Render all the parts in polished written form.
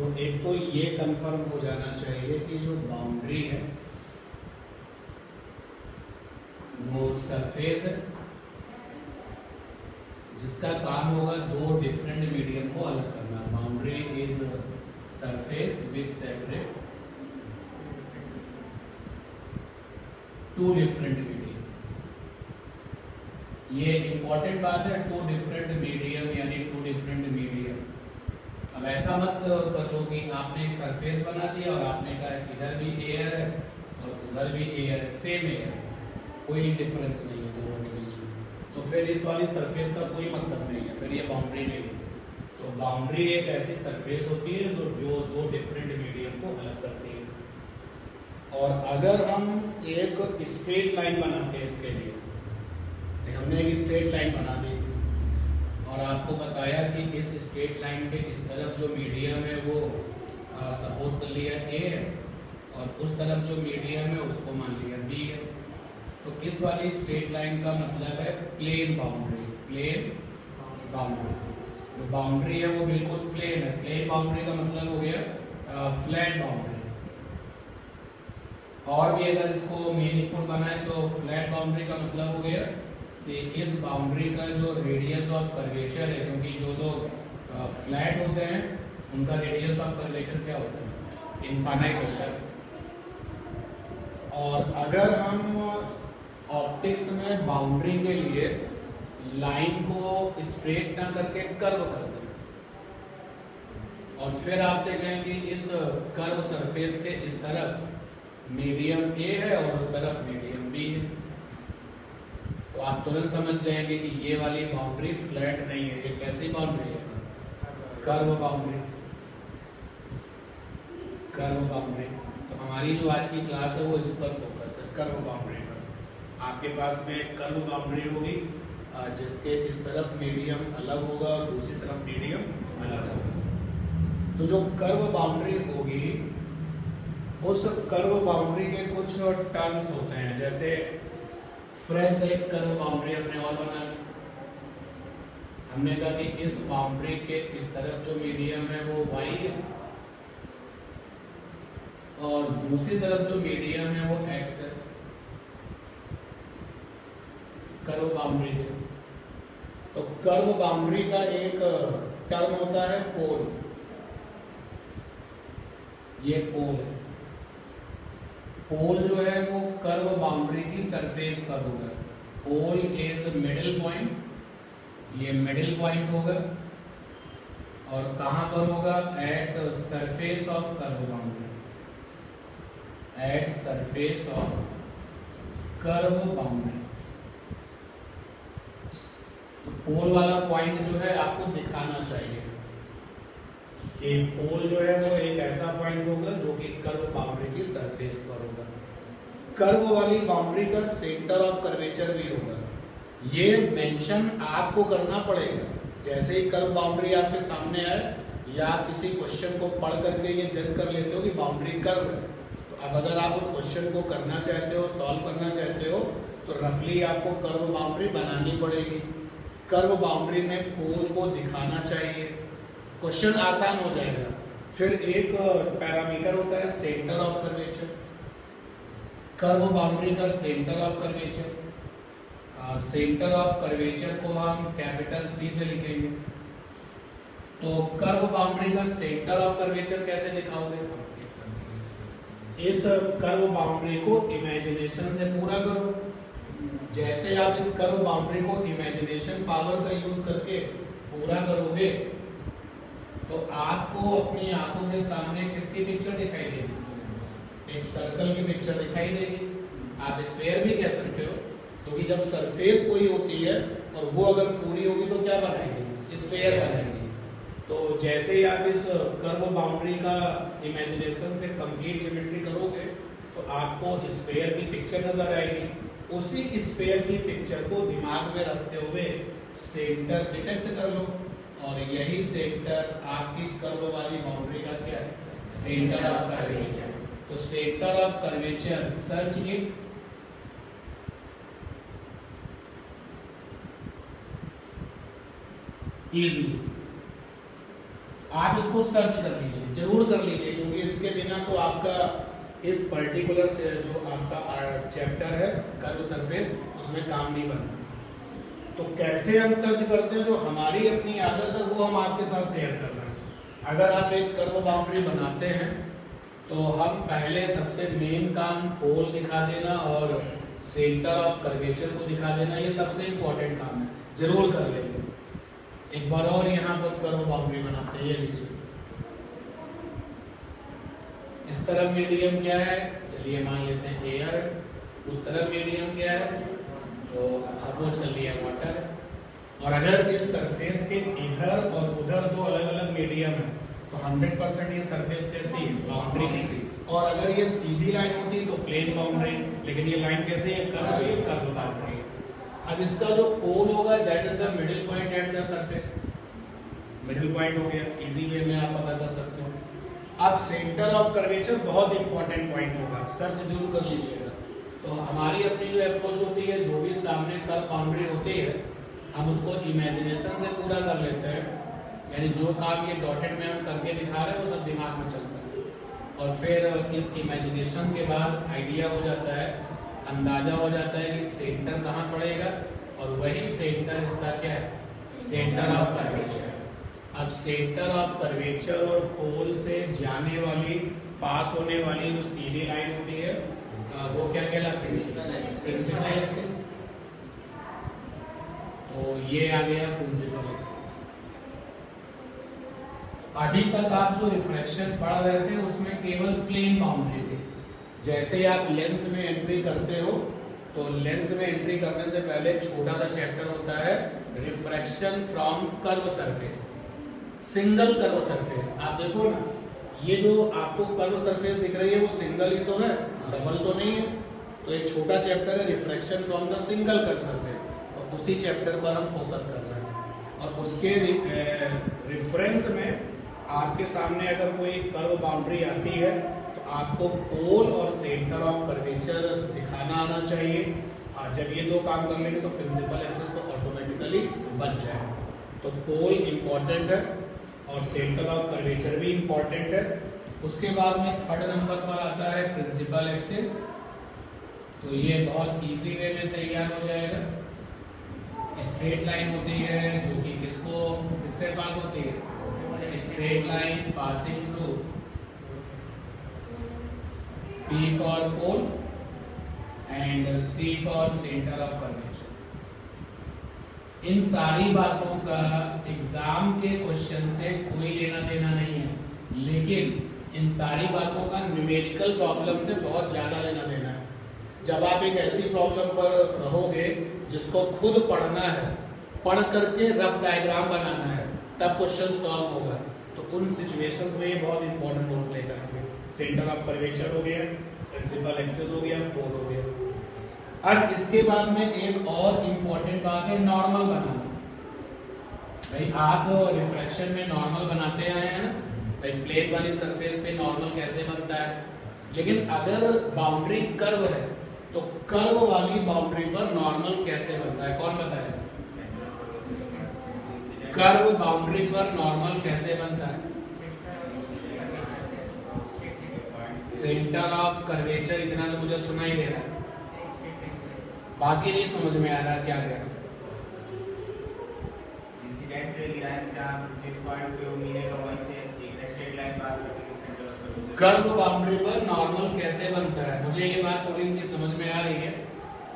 तो एक तो ये कंफर्म हो जाना चाहिए कि जो बाउंड्री है वो सरफेस है जिसका काम होगा दो डिफरेंट मीडियम को अलग करना। Boundary is surface which separate two different medium. ये इंपॉर्टेंट बात है, टू डिफरेंट मीडियम यानी टू डिफरेंट मीडियम। अब ऐसा मत कर लो कि आपने एक सरफेस बना दिया और आपने कहा इधर भी एयर है और उधर भी एयर है, सेम एयर है, कोई डिफरेंस नहीं है दोनों के बीच में, तो फिर इस वाली सरफेस का कोई मतलब नहीं है, फिर ये बाउंड्री नहीं है। तो बाउंड्री एक ऐसी सरफेस होती है जो दो डिफरेंट मीडियम को अलग करती है। और अगर हम एक स्ट्रेट लाइन बनाते हैं इसके लिए, हमने एक स्ट्रेट लाइन बना दी और आपको बताया कि इस स्ट्रेट लाइन के इस तरफ जो मीडियम है वो सपोज कर लिया ए है और उस तरफ जो मीडियम है उसको मान लिया बी है। तो इस वाली स्ट्रेट लाइन का मतलब है प्लेन बाउंड्री। प्लेन बाउंड्री, जो बाउंड्री है वो बिल्कुल प्लेन है। प्लेन बाउंड्री का मतलब हो गया फ्लैट बाउंड्री। और भी अगर इसको मीनिंगफुल बनाए तो फ्लैट बाउंड्री का मतलब हो गया कि इस बाउंड्री का जो रेडियस ऑफ कर्वेचर है, क्योंकि जो लोग फ्लैट होते हैं उनका रेडियस ऑफ कर्वेचर क्या होता है, इनफाइनाइट होता है। और अगर हम ऑप्टिक्स में बाउंड्री के लिए लाइन को स्ट्रेट ना करके कर्व कर दें और फिर आपसे कहें कि इस कर्व सरफेस के इस तरफ मीडियम ए है और उस तरफ मीडियम बी है, तो आप तुरंत समझ जाएंगे कि ये वाली बाउंड्री फ्लैट नहीं है। ये कैसी बाउंड्री है, कर्व बाउंड्री। Curve boundary. तो हमारी जो आज की क्लास है वो इस पर फोकस है, कर्व बाउंड्री पर। आपके पास में एक कर्व बाउंड्री होगी जिसके इस तरफ मीडियम अलग होगा और दूसरी तरफ मीडियम अलग होगा। तो जो कर्व बाउंड्री होगी उस कर्व बाउंड्री के कुछ टर्म्स होते हैं, जैसे फ्रेश एक कर्व बाउंड्री हमने और बना ली। हमने कहा कि इस बाउंड्री के इस तरफ जो मीडियम है वो y है और दूसरी तरफ जो मीडियम है वो x है, कर्व बाउंड्री के। तो कर्व बाउंड्री का एक टर्म होता है पोल। ये पोल है। पोल जो है वो कर्व बाउंड्री की सरफेस पर होगा। पोल इज मिडिल पॉइंट, ये मिडिल पॉइंट होगा और कहां पर होगा, at surface of curve boundary. At surface of curve boundary. तो पोल वाला पॉइंट जो है आपको दिखाना चाहिए कि पोल जो है वो एक ऐसा पॉइंट होगा जो कि कर्व बाउंड्री की सरफेस पर होगा। कर्व वाली बाउंड्री का सेंटर ऑफ कर्वेचर भी होगा। ये मेंशन आपको करना पड़ेगा। जैसे ही कर्व बाउंड्री आपके सामने आए या आप किसी क्वेश्चन को पढ़ करके ये जज कर लेते हो कि बाउंड्री कर्व है, तो अब अगर आप उस क्वेश्चन को करना चाहते हो, सॉल्व करना चाहते हो, तो रफली आपको कर्व बाउंड्री बनानी पड़ेगी। कर्व बाउंड्री में पोल को दिखाना चाहिए, क्वेश्चन आसान हो जाएगा। फिर एक पैरामीटर होता है centre of curvature. Curve boundary का centre of curvature, centre of curvature को हम कैपिटल C से लिखेंगे। तो कर्व बाउंड्री का सेंटर ऑफ कर्वेचर कैसे दिखाओगे, इस कर्व बाउंड्री को इमेजिनेशन से पूरा करो। जैसे आप इस कर्व बाउंड्री को इमेजिनेशन पावर का यूज करके पूरा करोगे तो आपको अपनी आंखों के सामने किसकी पिक्चर दिखाई देगी, एक सर्कल की पिक्चर दिखाई देगी। आप स्फीयर भी कह सकते हो, क्योंकि जब सरफेस कोई होती है और वो अगर पूरी होगी तो क्या बनाएगी, स्फीयर बनाएगी। तो जैसे ही आप इस कर्व बाउंड्री का इमेजिनेशन से कंप्लीट ज्योमेट्री करोगे तो आपको स्फीयर की पिक्चर नजर आएगी। उसी स्फीयर की पिक्चर को दिमाग में रखते हुए सेंटर डिटेक्ट कर लो और यही सेंटर आपकी कर्व वाली बाउंड्री का क्या है, सेंटर ऑफ कर्वेचर। तो centre of curvature search it easily. आप इसको सर्च कर लीजिए, जरूर कर लीजिए, क्योंकि इसके बिना तो आपका इस पर्टिकुलर से जो आपका चैप्टर है कर्व सरफेस उसमें काम नहीं बनता। तो कैसे हम सर्च करते हैं, जो हमारी अपनी आदत है वो हम आपके साथ शेयर कर रहे हैं। अगर आप एक कर्व बाउंड्री बनाते हैं तो हम पहले सबसे मेन काम पोल दिखा देना और सेंटर ऑफ कर्वेचर को दिखा देना, ये सबसे इंपॉर्टेंट काम है, जरूर कर लेंगे। एक बार और यहाँ पर कर्व बाउंड्री बनाते हैं, ये लीजिए। इस तरफ मीडियम क्या है, चलिए मान लेते हैं एयर, उस तरफ मीडियम क्या है, तो सपोज कर लिया वाटर। और अगर इस सरफेस के इधर और उधर दो अलग अलग मीडियम है तो 100% ये सरफेस कैसी है, बाउंड्री होगी। और अगर ये सीधी लाइन होती तो प्लेन बाउंड्री, लेकिन ये लाइन कैसी है, कर्व, ये कर्व बाउंड्री है। अब इसका जो पोल होगा that is the middle point at the surface, middle point हो गया, इजी वे में आप पता कर सकते हो। अब सेंटर ऑफ कर्वेचर बहुत इंपॉर्टेंट पॉइंट होगा, सर्च जरूर कर लीजिएगा। तो हमारी अपनी जो अप्रोच होती है, जो भी सामने कर्व बाउंड्री होती है, हम उसको इमेजिनेशन से पूरा कर लेते हैं, यानी जो काम ये डॉटेड में हम करके दिखा रहे हैं वो सब दिमाग में चलता है, और फिर इस इमेजिनेशन के बाद आइडिया हो जाता है, अंदाजा हो जाता है कि सेंटर कहाँ पड़ेगा, और वही सेंटर इसका क्या है, सेंटर ऑफ कर्वेचर। अब सेंटर ऑफ कर्वेचर और पोल से जाने वाली, पास होने वाली जो सीधी लाइन होती है वो क्या कहलाती है, प्रिंसिपल एक्सिस। तो ये आ गया प्रिंसिपल एक्सिस। अभी तक आप जो रिफ्रैक्शन पढ़ रहे थे उसमें केवल प्लेन बाउंड्री थी। जैसे ही आप लेंस में एंट्री करते हो तो लेंस में एंट्री करने से पहले एक छोटा सा चैप्टर होता है refraction from curve surface, single curve surface. आप देखो ना, ये जो आपको कर्व सरफेस दिख रही है वो सिंगल ही तो है, डबल तो नहीं है। तो एक छोटा चैप्टर है refraction from the single curve surface, और उसी चैप्टर पर हम फोकस कर रहे हैं। और उसके रेफरेंस में आपके सामने अगर कोई कर्व बाउंड्री आती है तो आपको पोल और सेंटर ऑफ कर्वेचर दिखाना आना चाहिए। जब ये दो काम कर लेंगे तो प्रिंसिपल एक्सिस तो ऑटोमेटिकली बन जाएगा। तो पोल इंपॉर्टेंट है और सेंटर ऑफ कर्वेचर भी इंपॉर्टेंट है। उसके बाद में थर्ड नंबर पर आता है प्रिंसिपल एक्सिस। तो ये बहुत इजी वे में तैयार हो जाएगा। स्ट्रेट लाइन होती है जो कि किससे पास होती है, straight line passing through P for pole and C for centre of curvature. इन सारी बातों का एग्जाम के क्वेश्चन से कोई लेना देना नहीं है, लेकिन इन सारी बातों का न्यूमेरिकल प्रॉब्लम से बहुत ज्यादा लेना देना है। जब आप एक ऐसी प्रॉब्लम पर रहोगे जिसको खुद पढ़ना है, पढ़ करके रफ डायग्राम बनाना है, तब क्वेश्चन सॉल्व होगा। तो उन सिचुएशंस में ये बहुत इंपॉर्टेंट रोल प्ले करेंगे। सेंटर ऑफ कर्वेचर हो गया, प्रिंसिपल एक्सिस हो गया, पोल हो गया। अब इसके बाद में एक और इम्पोर्टेंट बात है नॉर्मल बनाना। भाई आप रिफ्रैक्शन में नॉर्मल बनाते आए हैं ना, भाई प्लेन वाली सरफेस पे नॉर्मल कैसे बनता है। लेकिन अगर बाउंड्री कर्व है तो कर्व वाली बाउंड्री पर नॉर्मल कैसे बनता है, कौन बताएगा? कर्व बाउंड्री पर नॉर्मल कैसे बनता है? सेंटर ऑफ कर्वेचर, इतना तो मुझे सुना ही दे रहा है, बाकी नहीं समझ में आ रहा क्या कह रहा। इंसिडेंट लाइन जहां जिस पॉइंट पे वो मिलेगा वहीं से एक स्ट्रेट लाइन पास करके centre of curvature. Curve boundary पर नॉर्मल कैसे बनता है, मुझे ये बात थोड़ी इनकी समझ में आ रही है,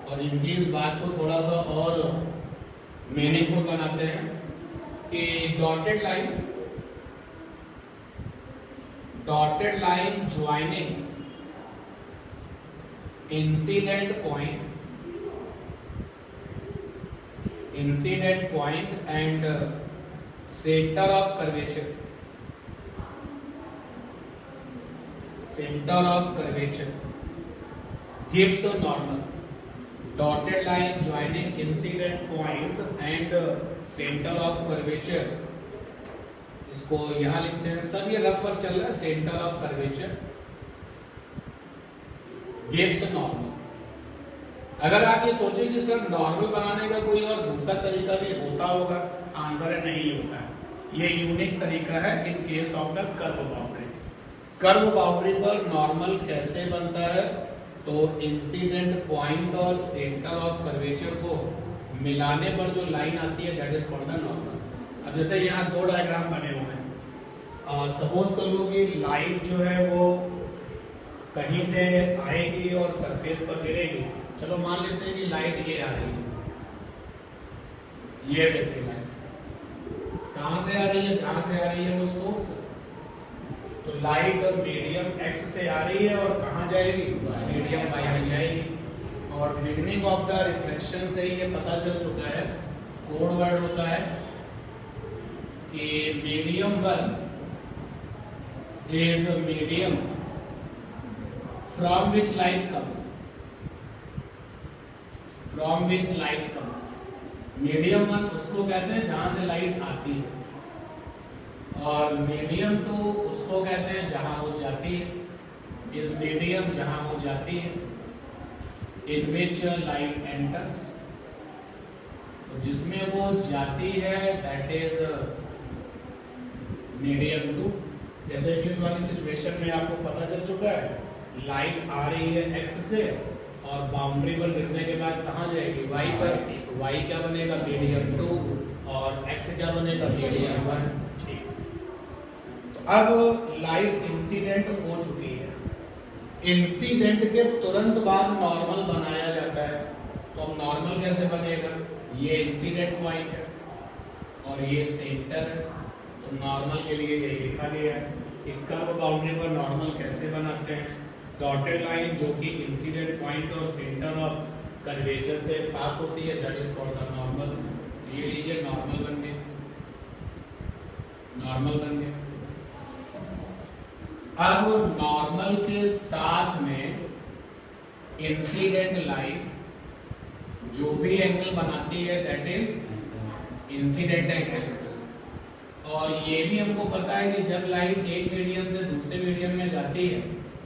और इनकी इस बात को थोड़ा सा और मीनिंगफुल बनाते हैं कि dotted line joining incident point and centre of curvature gives a normal. Dotted line joining incident point and center of curvature, इसको यहां लिखते हैं, सब ये रफ वर्क चल रहा है। Centre of curvature gives a normal। अगर आप ये सोचें कि सर नॉर्मल बनाने का कोई और दूसरा तरीका भी होता होगा, आंसर है नहीं होता है। ये यूनिक तरीका है in case of the curve boundary. Curve boundary पर नॉर्मल कैसे बनता है? तो इंसिडेंट पॉइंट और सेंटर ऑफ कर्वेचर को मिलाने पर जो लाइन आती है that is called the normal. अब जैसे यहाँ दो डायग्राम बने हुए हैं, सपोज कर लो कि लाइन जो है वो कहीं से आएगी और सरफेस पर गिरेगी। चलो मान लेते हैं कि लाइट ये आ रही है, ये देखिए लाइट कहां से आ रही है? जहां से आ रही है वो सोर्स। तो लाइट मीडियम एक्स से आ रही है और कहां जाएगी? मीडियम वाई में जाएगी। और बिगनिंग ऑफ द रिफ्लेक्शन से ये पता चल चुका है, कोड वर्ड होता है कि medium one is medium from which light comes, from which light comes. Medium one उसको कहते हैं जहां से लाइट आती है, और मीडियम टू उसको कहते हैं जहां वो जाती है। इस मीडियम जहां वो जाती है, इन विच लाइट एंटर्स, तो जिसमें वो जाती है दैट इज मीडियम टू। जैसे इस वाली सिचुएशन में आपको पता चल चुका है, लाइट आ रही है एक्स से और बाउंड्री पर गिरने के बाद कहां जाएगी? वाई पर। वाई क्या बनेगा? मीडियम टू, और एक्स क्या बनेगा? Medium one. ठीक, तो अब लाइट इंसिडेंट हो चुकी है, इंसिडेंट के तुरंत बाद नॉर्मल बनाया जाता है। तो अब नॉर्मल कैसे बनेगा? ये इंसिडेंट पॉइंट है और ये सेंटर है, तो नॉर्मल के लिए यही लिखा गया है कि कर्व बाउंड्री पर नॉर्मल कैसे बनाते हैं। डॉटेड लाइन जो कि इंसिडेंट पॉइंट और सेंटर ऑफ कर्वेचर से पास होती है that is called the normal. ये लीजिए नॉर्मल बन गए, नॉर्मल बन गए। अब नॉर्मल के साथ में इंसिडेंट लाइन जो भी एंगल बनाती है दैट इज इंसिडेंट एंगल। और ये भी हमको पता है कि जब लाइट एक मीडियम से दूसरे मीडियम में जाती है,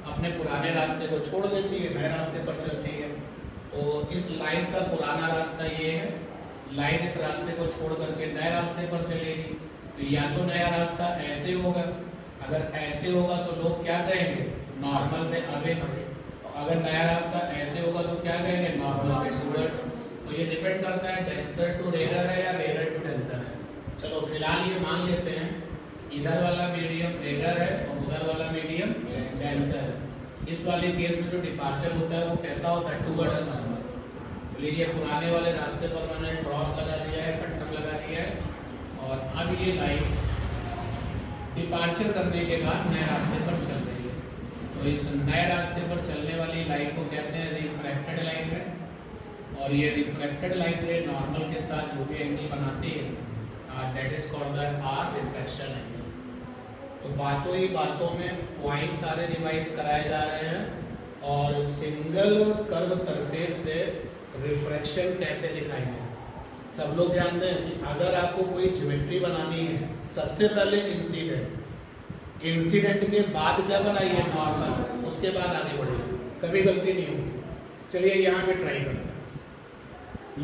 अपने पुराने रास्ते को छोड़ देती है, नए रास्ते पर चलती है। तो इस लाइन का पुराना रास्ता ये है, लाइट इस रास्ते को छोड़ करके नए रास्ते पर चलेगी। तो या तो नया रास्ता ऐसे होगा, अगर ऐसे होगा तो लोग क्या कहेंगे? नॉर्मल से अवे। तो अगर नया रास्ता ऐसे होगा तो क्या कहेंगे? नॉर्मल के टुवर्ड्स। तो ये डिपेंड करता है डेंसर टू रेयर है या रेयर टू डेंसर है। चलो फिलहाल ये मान लेते हैं इधर वाला मीडियम रेयर है और उधर वाला मीडियम डेंसर है। इस वाले केस में जो डिपार्चर होता है वो कैसा होता है? Towards normal. लीजिए पुराने वाले रास्ते पर मैंने क्रॉस लगा दिया है, कटकम लगा दिया है, और अब ये लाइन डिपार्चर करने के बाद नए रास्ते पर चल रही है। तो इस नए रास्ते पर चलने वाली लाइन को कहते हैं रिफ्रैक्टेड लाइन रे। और ये रिफ्रैक्टेड लाइन रे नॉर्मल के साथ जो भी एंगल बनाती है that is called the R refraction angle. तो बातों ही बातों में पॉइंट सारे रिवाइज कराए जा रहे हैं और सिंगल कर्व सरफेस से रिफ्रैक्शन कैसे दिखाएंगे। सब लोग ध्यान दें कि अगर आपको कोई ज्योमेट्री बनानी है, सबसे पहले इंसिडेंट, इंसिडेंट के बाद क्या बनाइए? नॉर्मल, उसके बाद आगे बढ़िए, कभी गलती नहीं होगी। चलिए यहाँ पे ट्राई करते हैं।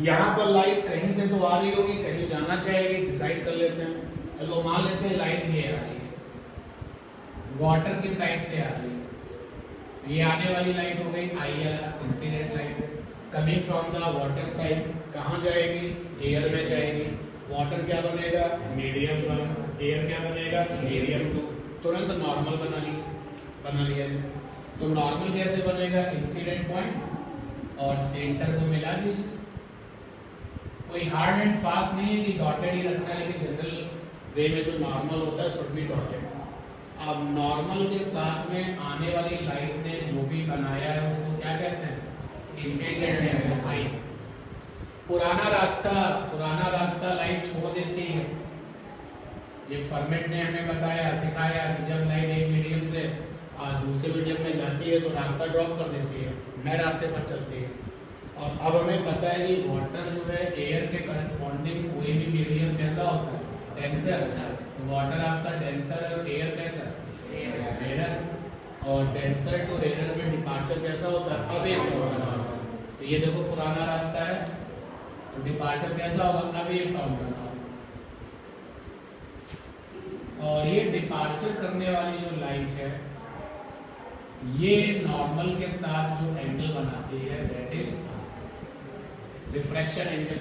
यहाँ पर लाइट कहीं से तो आ रही होगी, कहीं जाना चाहेगी, डिसाइड कर लेते हैं। चलो मान लेते हैं लाइट ये आ रही है, वाटर की साइड से आ रही है। ये आने वाली लाइट हो गई I incident light. Coming from the water side कहाँ जाएगी? एयर में जाएगी। वाटर क्या बनेगा? Medium one. एयर क्या बनेगा? Medium to. तुरंत नॉर्मल बना लिया। तो नॉर्मल कैसे बनेगा? इंसिडेंट पॉइंट और सेंटर को मिला दीजिए। कोई हार्ड एंड फास्ट नहीं है कि डॉटेड ही रखना है, लेकिन जनरल वे में जो नॉर्मल होता है शुड बी डॉटेड। अब नॉर्मल के साथ में आने वाली लाइट ने जो भी बनाया है उसको क्या कहते हैं? इंसिडेंट एंगल आई। पुराना रास्ता लाइट छोड़ देती है। ये फॉर्मेट ने हमें बताया, सिखाया कि जब लाइट एक मीडियम से दूसरे मीडियम में जाती है तो रास्ता ड्रॉप कर देती है, नए रास्ते पर चलती है। और अब हमें पता है कि वाटर जो है एयर के करस्पॉन्डिंग कोई भी मीडियम कैसा होता है? डेंसर। वाटर आपका डेंसर है और एयर कैसा? रेयर। और डेंसर टू रेयर में डिपार्चर कैसा होता है? Away from the normal. तो ये देखो पुराना रास्ता है तो डिपार्चर कैसा होगा? Away from the normal. और ये डिपार्चर करने वाली जो लाइट है ये नॉर्मल के साथ जो एंगल बनाती है दैट इज रिफ्रैक्शन एंगल।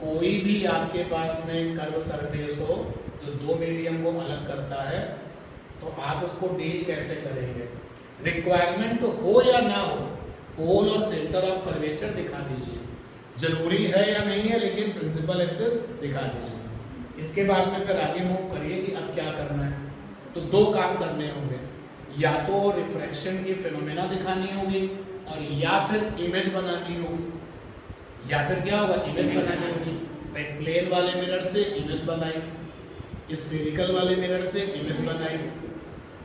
कोई भी आपके पास में कर्व सरफेस हो जो दो मीडियम को अलग करता है तो आप उसको डील कैसे करेंगे। रिक्वायरमेंट हो या ना हो पोल और सेंटर ऑफ कर्वेचर दिखा दीजिए, जरूरी है या नहीं है लेकिन प्रिंसिपल एक्सिस दिखा दीजिए। इसके बाद में फिर आगे मूव करिए कि अब क्या करना है। तो दो काम करने होंगे, या तो रिफ्रैक्शन की फिनोमेना दिखानी होगी और या फिर इमेज बनानी होगी। या फिर क्या होगा, इमेज बनानी होगी। प्लेन वाले मिरर से इमेज बनाई, स्फेरिकल वाले मिरर से इमेज बनाई,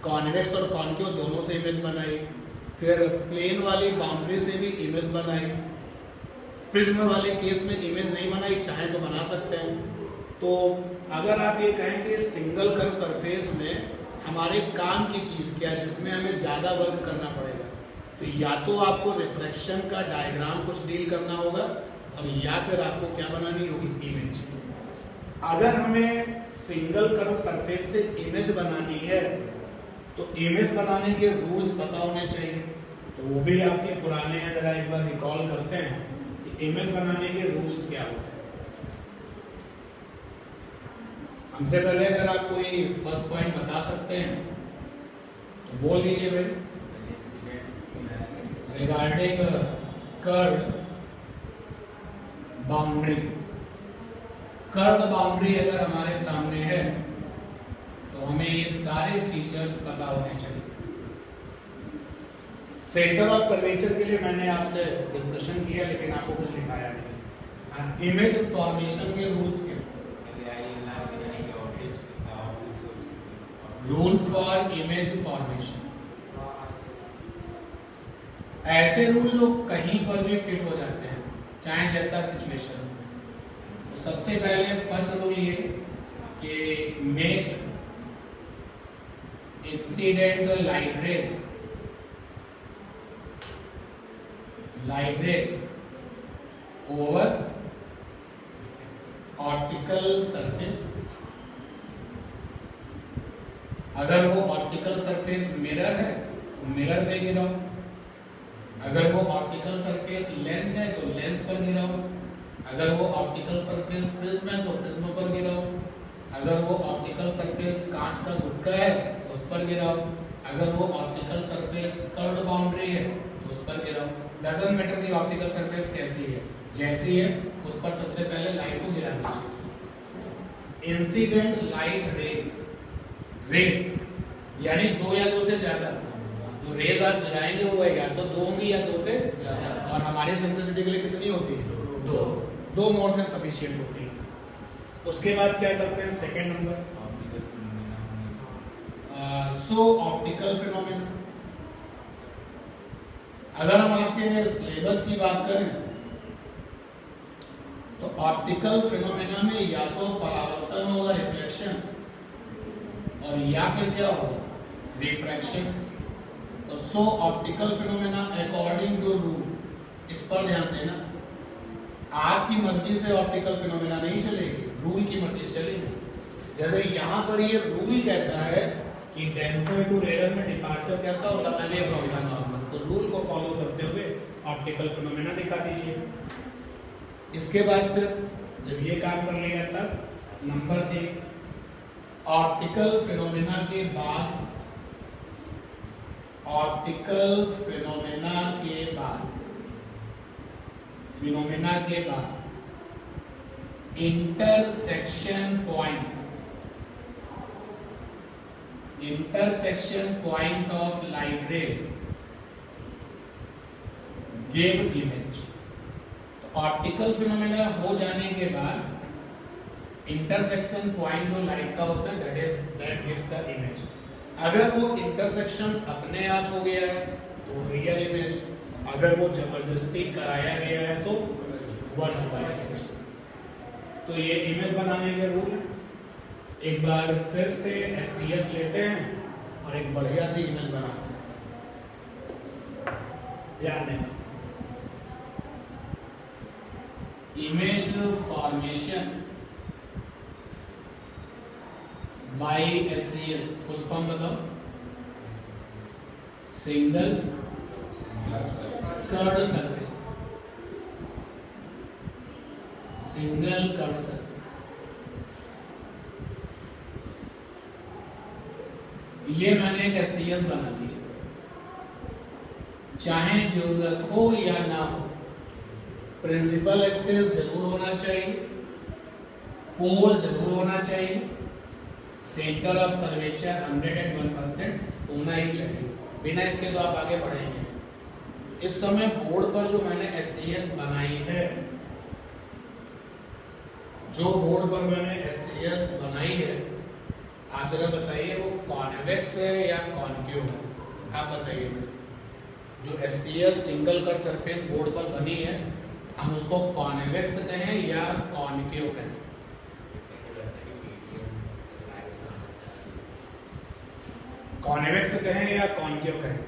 कॉन्वेक्स और कॉन्केव दोनों से इमेज बनाई, फिर प्लेन वाली बाउंड्री से भी इमेज बनाई। प्रिज्म वाले केस में इमेज नहीं बनाई, चाहे तो बना सकते हैं। तो अगर आप ये कहें कि सिंगल कर्व सरफेस में हमारे काम की चीज़ क्या है जिसमें हमें ज़्यादा वर्क करना पड़ेगा, तो या तो आपको रिफ्रैक्शन का डायग्राम कुछ डील करना होगा और या फिर आपको क्या बनानी होगी, इमेज। अगर हमें सिंगल कर्व सरफेस से इमेज बनानी है तो इमेज बनाने के रूल्स पता होने चाहिए। तो वो भी आपके पुराने हैं, जरा एक बार रिकॉल करते हैं कि इमेज बनाने के रूल्स क्या होते हैं। हमसे पहले अगर आप कोई फर्स्ट पॉइंट बता सकते हैं तो बोल दीजिए भाई। Regarding curved boundary, curved boundary अगर हमारे सामने है तो हमें ये सारे फीचर्स पता होने चाहिए। सेंटर ऑफ कर्वेचर के लिए मैंने आपसे डिस्कशन किया लेकिन आपको कुछ लिखाया नहीं। इमेज फॉर्मेशन के रूल्स क्या, रूल्स फॉर इमेज फॉर्मेशन, ऐसे रूल जो कहीं पर भी फिट हो जाते हैं चाहे जैसा सिचुएशन हो। तो सबसे पहले फर्स्ट रूल ये कि make incident light rays over optical surface. अगर वो ऑप्टिकल सरफेस मिरर है तो मिरर पे गिराओ, अगर वो ऑप्टिकल सरफेस लेंस है तो लेंस पर गिराओ, अगर वो ऑप्टिकल सरफेस प्रिज्म है तो प्रिज्म पर गिराओ, अगर वो ऑप्टिकल सरफेस कांच का गुटका है तो उस पर गिराओ, अगर वो ऑप्टिकल सरफेस कर्व्ड बाउंड्री है तो उस पर गिराओ। Doesn't matter the optical surface कैसी है, जैसी है उस पर सबसे पहले लाइट को गिरा दीजिए। इंसिडेंट लाइट रेज यानी दो या दो से ज्यादा जो रेज आप गिराएंगे वो है या तो दो होंगी या दो से ज्यादा, और हमारे सिंप्लिसिटी के लिए कितनी होती है, दो मोर देन सफिशिएंट होती है। उसके बाद क्या करते हैं, second number so optical phenomena. अगर हम आपके सिलेबस की बात करें तो ऑप्टिकल फिनोमेना में या तो परावर्तन होगा, रिफ्लेक्शन, और या फिर क्या होगा, रिफ्रैक्शन। तो so optical phenomena according to rule, इस पर ध्यान देना। आपकी मर्जी से ऑप्टिकल फिनोमेना नहीं चलेगी, रूल की मर्जी से चलेगी। जैसे यहां पर ये रूल कहता है कि डेंसर टू रेयर में डिपार्चर कैसा होता है, अवे फ्रॉम द नॉर्मल, तो रूल को फॉलो करते हुए ऑप्टिकल फिनोमेना दिखा दीजिए। इसके बाद फिर जब ये काम कर लिया तब नंबर 1 ऑप्टिकल फिनोमेना के बाद, ऑप्टिकल फिनोमेना के बाद intersection point of light rays give image. तो ऑप्टिकल फिनोमेना हो जाने के बाद इंटरसेक्शन पॉइंट जो लाइट का होता है दैट गिव्स द इमेज। अगर वो इंटरसेक्शन अपने आप हो गया है तो रियल इमेज, अगर वो जबरदस्ती कराया गया है तो वर्चुअल इमेज। तो ये इमेज बनाने के रूल एक बार फिर से SCS लेते हैं और एक बढ़िया सी इमेज बनाते हैं। ध्यान देना, image formation by SCS full form बताओ। Single curved surface, single curved surface. ये मैंने एक SCS बना दी है, चाहे जरूरत हो या ना हो, प्रिंसिपल एक्सेस जरूर होना चाहिए, पोल जरूर होना चाहिए, सेंटर ऑफ कर्वेचर 101% होना ही चाहिए, बिना इसके तो आप आगे बढ़ेंगे। इस समय बोर्ड पर जो मैंने SCS बनाई है, जो बोर्ड पर मैंने SCS बनाई है, आप जरा बताइए वो कॉन्वेक्स है या कॉन्केव है? आप बताइए। जो SCS single cut surface board पर बनी है, हम उसको कॉन्वेक्स कहें या कॉन्केव कहें? कॉन्वेक्स कहें या कॉन्केव कहें?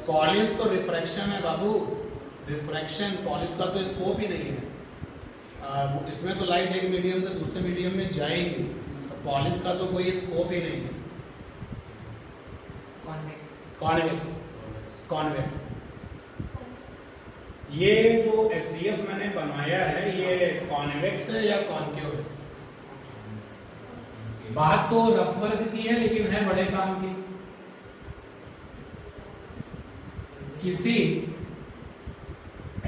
पॉलिश तो रिफ्रैक्शन है बाबू, रिफ्रैक्शन। पॉलिश का तो स्कोप ही नहीं है। इसमें तो लाइट एक मीडियम से दूसरे मीडियम में जाएगी, तो पॉलिश का तो कोई स्कोप ही नहीं है। Convex, convex. ये जो SCS मैंने बनवाया है, ये कॉन्वेक्स है या कॉन्केव है? बात तो रफ वर्क की है, लेकिन है बड़े काम की। किसी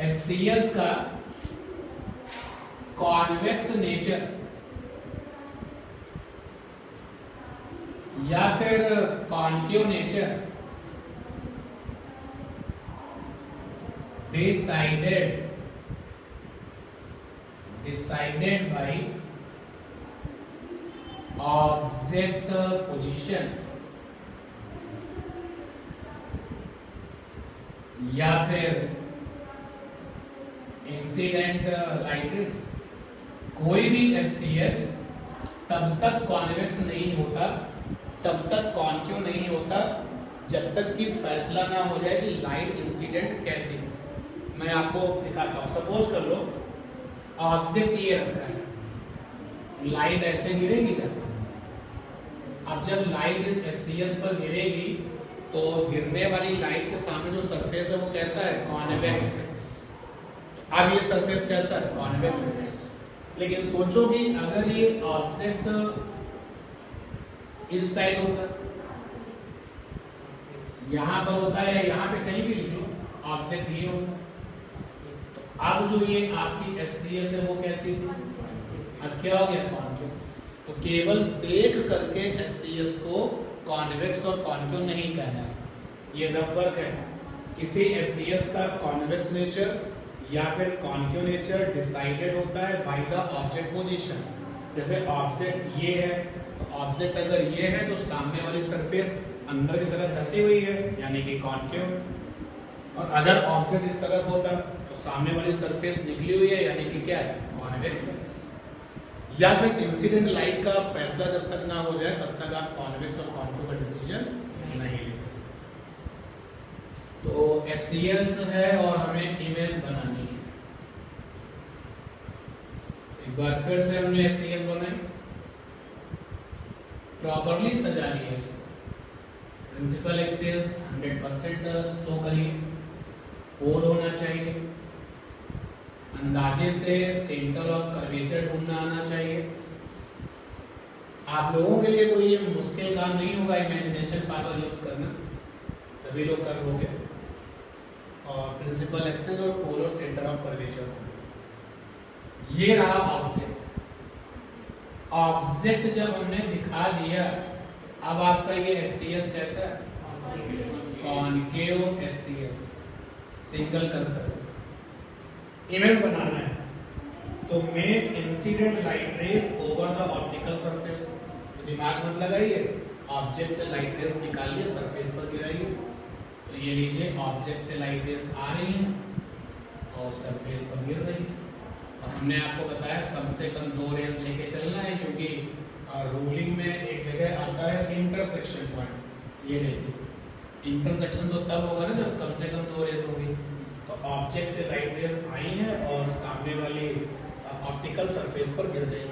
SCS का कॉन्वेक्स नेचर या फिर concave nature decided by object position या फिर इंसिडेंट लाइट रेज। कोई भी SCS तब तक कॉन्वेक्स नहीं होता, तब तक कॉन्केव नहीं होता, जब तक कि फैसला ना हो जाए कि लाइट इंसिडेंट कैसी है। मैं आपको दिखाता हूं। सपोज कर लो ऑब्जेक्ट ये रखा है, लाइट ऐसे गिरेगी जब, अब जब लाइट इस SCS पर गिरेगी तो गिरने वाली लाइट के सामने जो सरफेस है वो कैसा है? कॉन्वेक्स है। अब ये सरफेस कैसा है? कॉन्वेक्स है। लेकिन सोचो कि अगर ये ऑब्जेक्ट इस साइड होता, यहां पर होता है या यहां पे कहीं भी लिखो, ऑब्जेक्ट ये होता, तो अब जो ये आपकी SCS है वो कैसी थी? अब क्या हो गया? कॉन्केव। तो केवल देख करके SCS को कॉन्वेक्स और कॉन्केव नहीं कहना है, ये रफ वर्क है। किसी SCS का कॉन्वेक्स नेचर या फिर कॉन्केव नेचर डिसाइडेड होता है बाय द ऑब्जेक्ट पोजीशन। जैसे ऑब्जेक्ट ये है, तो ऑब्जेक्ट अगर ये है तो सामने वाली सरफेस अंदर की तरफ धसी हुई है, यानी कि कॉन्केव। और अगर ऑब्जेक्ट इस तरफ होता तो सामने वाली सरफेस निकली हुई है, यानी कि क्या है? कॉन्वेक्स है। या फिर इंसिडेंट लाइट का फैसला जब तक ना हो जाए तब तक आप कॉन्वेक्स और कॉन्केव का डिसीजन नहीं लेते। तो SCS है और हमें इमेज बनानी है। एक बार फिर से हमने SCS बनाई, प्रॉपर्ली सजानी है इसको। प्रिंसिपल एक्सेस 100% शो करिए, पोल होना चाहिए, अंदाजे से सेंटर ऑफ कर्वेचर ढूंढना आना चाहिए। आप लोगों के लिए कोई ये मुश्किल काम नहीं होगा इमेजिनेशन पावर यूज करना, सभी लोग कर लोगे। और प्रिंसिपल एक्सेस और पोल और सेंटर ऑफ कर्वेचर, ये रहा ऑब्जेक्ट। ऑब्जेक्ट जब हमने दिखा दिया, अब आपका ये SCS कैसा है? Concave SCS, single curve surface. Image बनाना है तो make incident light rays over the optical surface. दिमाग मत लगाइए, ऑब्जेक्ट से लाइट रेज निकालिए, सरफेस पर गिराइए। तो ये लीजिए, ऑब्जेक्ट से लाइट रेज आ रही है और सरफेस पर गिर रही है। और हमने आपको बताया कम से कम 2 रेज लेके चलना है, क्योंकि रूलिंग में एक जगह आता है इंटरसेक्शन पॉइंट। ये देखिए, इंटरसेक्शन तो तब होगा ना जब कम से कम 2 रेज होगी। तो ऑब्जेक्ट से लाइट रेज आई है और सामने वाली ऑप्टिकल सरफेस पर गिर गई।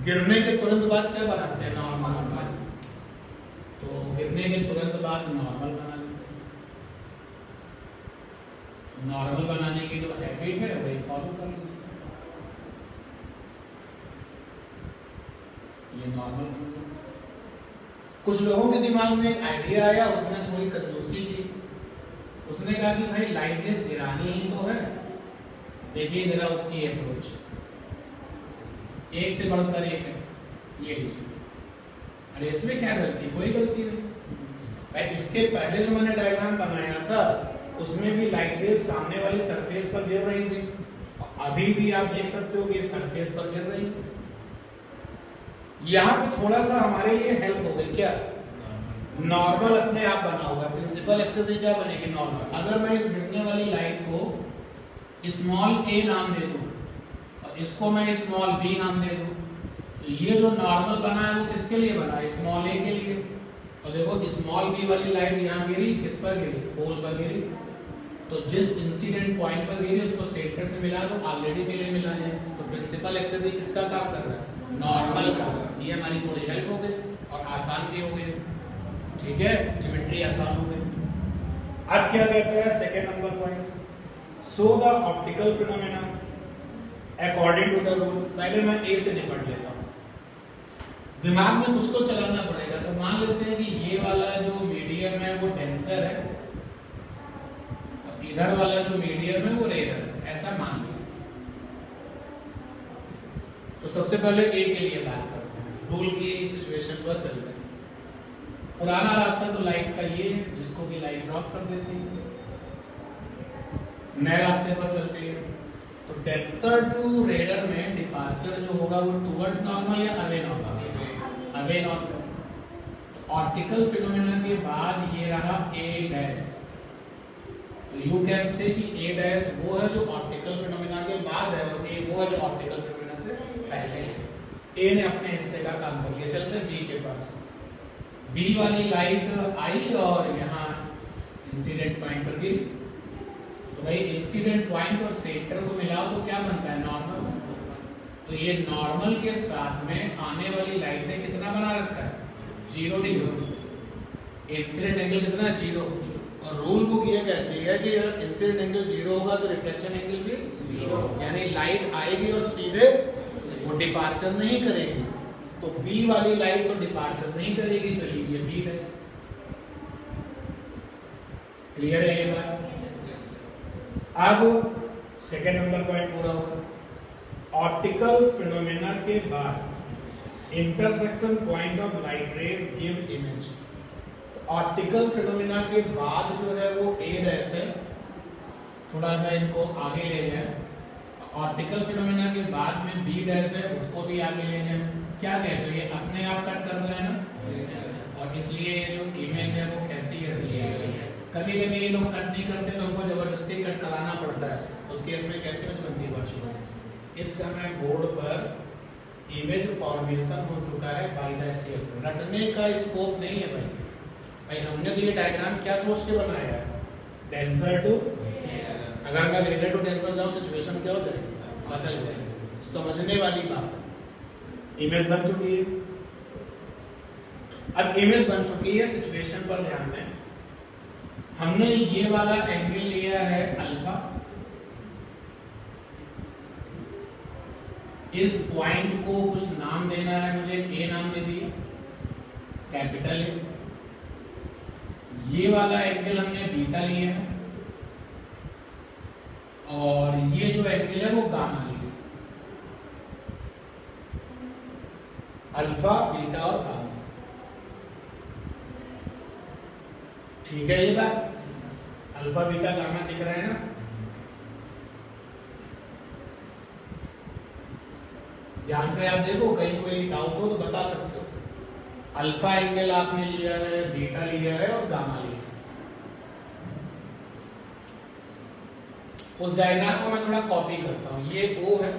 गिरने के तुरंत बाद क्या बनाते हैं? नॉर्मल। तो गिरने के तुरंत बाद नॉर्मल बना लेते हैं। नॉर्मल बनाने की जो हैबिट है वही फॉलो कर लेते हैं। ये नॉर्मल। कुछ लोगों के दिमाग में एक आइडिया आया, उसने थोड़ी कंजूसी की। उसने कहा कि भाई लाइट रेस गिरानी ही तो है, देखिए जरा उसकी अप्रोच, एक से बढ़कर एक है। ये लीजिए, अरे इसमें क्या गलती? कोई गलती नहीं भाई। इसके पहले जो मैंने डायग्राम बनाया था उसमें भी लाइट रेस सामने वाली सरफेस पर गिर रही थी, अभी भी आप देख सकते हो कि इस सरफेस पर गिर रही है। यहाँ पे थोड़ा सा हमारे लिए हेल्प हो गई। क्या? नॉर्मल अपने आप बना हुआ है। प्रिंसिपल एक्सेस से क्या बनेगी? नॉर्मल। अगर मैं इस गिरने वाली लाइट को स्मॉल a नाम दे दूं और इसको मैं स्मॉल b नाम दे दूं, तो ये जो नॉर्मल बना है वो किसके लिए बना है? स्मॉल a के लिए। और देखो स्मॉल b वाली लाइट यहाँ गिरी, किस पर गिरी? पोल पर गिरी। तो जिस इंसिडेंट पॉइंट पर गिरी उसको सेंटर से मिला दो, ऑलरेडी मिला है। तो प्रिंसिपल एक्सेस ही किसका काम कर रहा है? नॉर्मल का। ये हमारी थोड़ी हेल्प हो गई और आसान भी हो गई। ठीक है, ज्योमेट्री आसान हो गई। अब क्या कहता है second number point? So the optical phenomena according to the rule. पहले मैं ए से निपट लेता हूं, दिमाग में कुछ तो चलाना पड़ेगा। तो मान लेते हैं कि ये वाला जो मीडियम है वो डेंसर है, इधर वाला जो मीडियम है वो रेयर है, ऐसा मान लिया। तो सबसे पहले ए के लिए बात करते हैं, रूल की सिचुएशन पर चलते हैं। पुराना रास्ता तो लाइट का ये है जिसको भी लाइट ड्रॉप कर देते हैं। नए रास्ते पर चलते हैं। तो डेंसर टू रेडर में डिपार्चर जो होगा वो टुवर्ड्स नॉर्मल या away normal? Away normal. Optical phenomena के बाद ये रहा ए डैश। तो यू कैन से कि ए डैश वो है जो ऑप्टिकल फिनोमेना के बाद है और ए वो है जो ऑप्टिकल फिनोमेना से पहले है। ए ने अपने हिस्से का काम कर लिया। चलते हैं बी के पास। बी वाली लाइट आई और यहाँ इंसिडेंट पॉइंट पर गिरी। तो भाई इंसिडेंट पॉइंट और सेंटर को मिलाओ तो क्या बनता है? नॉर्मल। तो ये नॉर्मल के साथ में आने वाली लाइट ने कितना बना रखा है? 0 डिग्री। इंसिडेंट एंगल कितना? 0। और रूल बुक ये कहती है कि अगर इंसिडेंट एंगल 0 होगा तो रिफ्लेक्शन एंगल भी 0, यानी लाइट आएगी और सीधे वो डिपार्चर नहीं करेगी। तो बी वाली लाइट तो डिपार्चर नहीं करेगी, तो लीजिए बी डैश। क्लियर है ये बात? अब सेकेंड नंबर पॉइंट पूरा होगा। ऑप्टिकल फिनोमेना के बाद intersection point of light rays give image. Optical phenomena के बाद जो है वो ए डैश है, थोड़ा सा इनको आगे ले जाए। ऑप्टिकल फिनोमेना के बाद में बी डैश है, उसको भी आगे ले जाए। क्या कहते हो? ये अपने आप कट कर रहा है ना, और इसलिए ये जो इमेज है वो कैसी है? कभी कभी ये लोग कट नहीं करते तो उनको जबरदस्ती कट कराना पड़ता है। उस केस में कैसे इमेज बनती है? वर्चुअल। इस समय बोर्ड पर इमेज फॉर्मेशन हो चुका है बाय द सीएस। रटने का स्कोप नहीं है भाई। हमने तो ये डायग्राम क्या सोच के बनाया है? डेंसर टू, अगर मैं रेडर टू डेंसर जाऊं सिचुएशन क्या हो जाएगी? बदल जाएगी। समझने वाली बात। इमेज बन चुकी है। अब इमेज बन चुकी है, सिचुएशन पर ध्यान दें। हमने ये वाला एंगल लिया है अल्फा। इस पॉइंट को कुछ नाम देना है मुझे, ए नाम दे दिए, कैपिटल ए। ये वाला एंगल हमने बीटा लिया है और ये जो एंगल है वो गामा लिया। अल्फा, बीटा और गामा। ठीक है ये बात? अल्फा, बीटा, गामा दिख रहा है ना? ध्यान से आप देखो, कहीं कोई डाउट हो तो बता सकते हो। अल्फा एंगल आपने लिया है, बीटा लिया है और गामा लिया है। उस डायग्राम को मैं थोड़ा कॉपी करता हूं। ये O है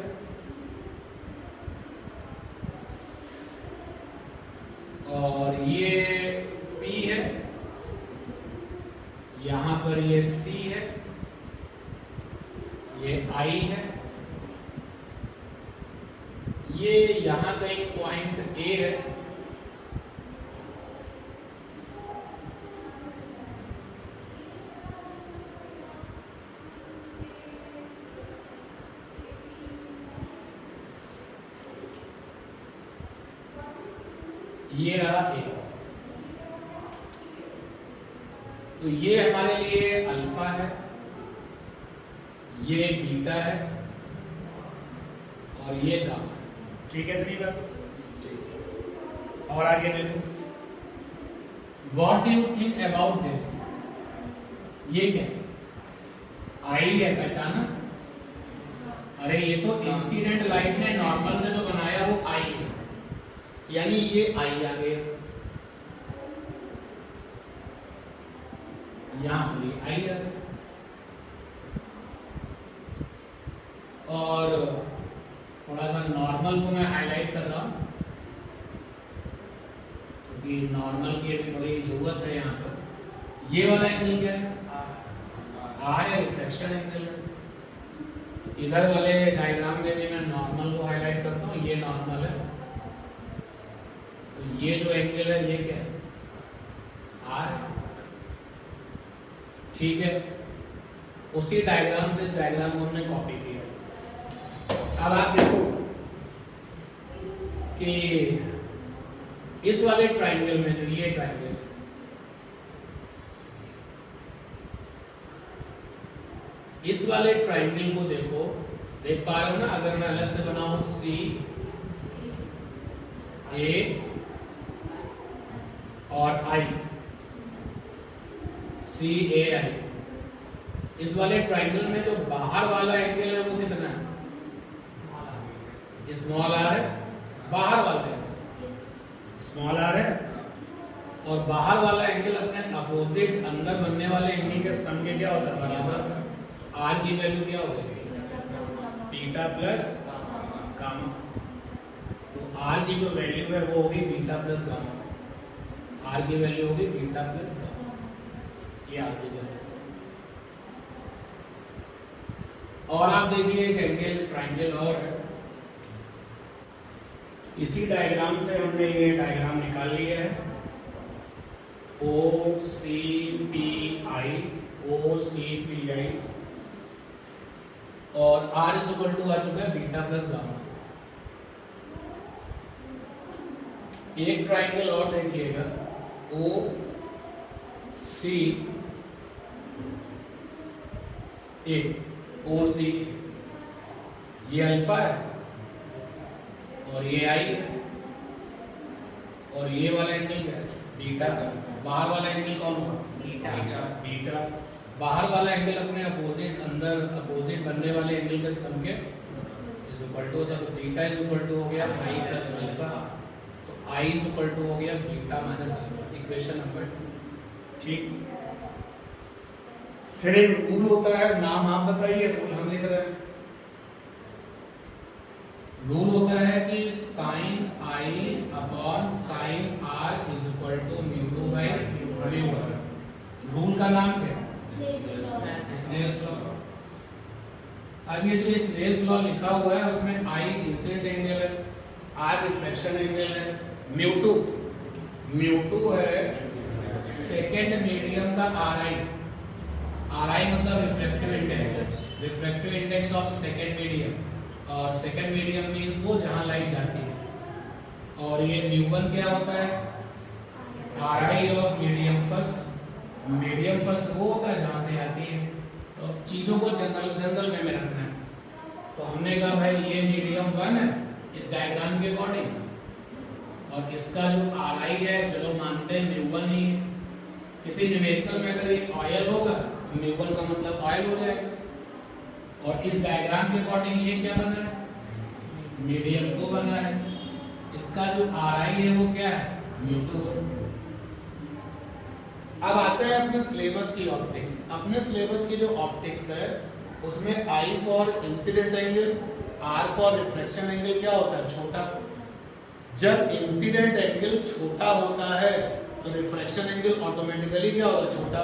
और ये P है, यहां पर ये C है, ये I है ये यहां कहीं पॉइंट ए है, ये रहा ए। तो ये हमारे लिए अल्फा है, ये बीटा है और ये गामा। ठीक है इतनी बात। और आगे देखो, What do you think about this? ये क्या है? आई है, पहचाना? अरे ये तो इंसिडेंट लाइट ने नॉर्मल से जो बनाया वो आई है, यानी ये आई आ गया, यहां पर ये आई आ गया। और थोड़ा सा नॉर्मल को मैं हाईलाइट कर रहा हूं क्योंकि नॉर्मल की अभी बड़ी जरूरत है यहाँ पर। ये वाला एंगल क्या है? आर है, रिफ्लेक्शन एंगल है। इधर वाले डायग्राम में भी मैं नॉर्मल को हाईलाइट करता हूँ, ये नॉर्मल है। तो ये जो एंगल है ये क्या है? आर। ठीक है, उसी डायग्राम से इस डायग्राम को हमने कॉपी किया। अब आप देखो कि इस वाले ट्रायंगल में जो ये ट्रायंगल है, इस वाले ट्रायंगल को देखो, देख पा रहे हो ना? अगर मैं अलग से बनाऊं सी ए और आई, सी ए आई, इस वाले ट्रायंगल में जो बाहर वाला एंगल है वो कितना है? स्मॉल आर है। बाहर वाला एंगल स्मॉल आर है और बाहर वाला एंगल अपने अपोजिट अंदर बनने वाले एंगल के सम के क्या होता है? बराबर। आर की वैल्यू क्या होगी? Beta plus gamma. तो आर की जो वैल्यू है वो होगी बीटा प्लस गामा। आर की वैल्यू होगी बीटा प्लस गामा, ये आर की वैल्यू। और आप देखिए एक एंगल ट्रायंगल और है, इसी डायग्राम से हमने ये डायग्राम निकाल लिया है। ओ C P I, O C P I, और आर इज इक्वल टू आ चुका है बीटा प्लस गामा। एक ट्रायंगल और देखिएगा, ओ सी ए, ओ सी, ये अल्फा है और ये आई है, और ये वाला एंगल क्या है? बीटा। बाहर वाला एंगल कौन होगा? बीटा। बाहर वाला एंगल अपने अपोजिट, अंदर अपोजिट बनने वाले एंगल के सम के इज इक्वल टू होता है। तो बीटा इज इक्वल टू हो गया आई प्लस अल्फा, तो आई इज इक्वल टू हो गया beta minus alpha, equation number 2। ठीक। फिर एक रूल होता है, नाम आप बताइए। रूल हम लिख रहे हैं। रूल होता है कि sine I upon sine R is equal to mu two by mu one. Rule का नाम क्या है? Snell's law. अब ये जो स्नेल्स लॉ लिखा हुआ है उसमें आई इंसिडेंट एंगल है, आर रिफ्लेक्शन एंगल है, म्यू टू है सेकेंड मीडियम का आर आई। आर आई मतलब reflective index, reflective index of second medium, और सेकेंड मीडियम मीन्स वो जहां लाइट जाती है। और ये म्यू वन क्या होता है? Are I of medium first. Medium first वो होता है जहां से आती है। तो चीजों को जनरल में रखना है। तो हमने कहा भाई ये मीडियम वन है इस डायग्राम के अकॉर्डिंग, और इसका जो आर आई है चलो मानते हैं म्यू वन ही है। किसी न्यूमेरिकल में अगर ये ऑयल होगा तो म्यू वन का मतलब ऑयल हो जाएगा। और इस डायग्राम के अकॉर्डिंग ये क्या बना है? मीडियम 2 बना है। इसका जो आर आई है वो क्या है? म्यू टू है। अब आते हैं अपने सिलेबस की ऑप्टिक्स। अपने सिलेबस की जो ऑप्टिक्स है उसमें I for incident angle, R for reflection angle क्या होता है? छोटा। जब इंसिडेंट एंगल छोटा होता है तो रिफ्लेक्शन एंगल ऑटोमेटिकली क्या होगा? छोटा।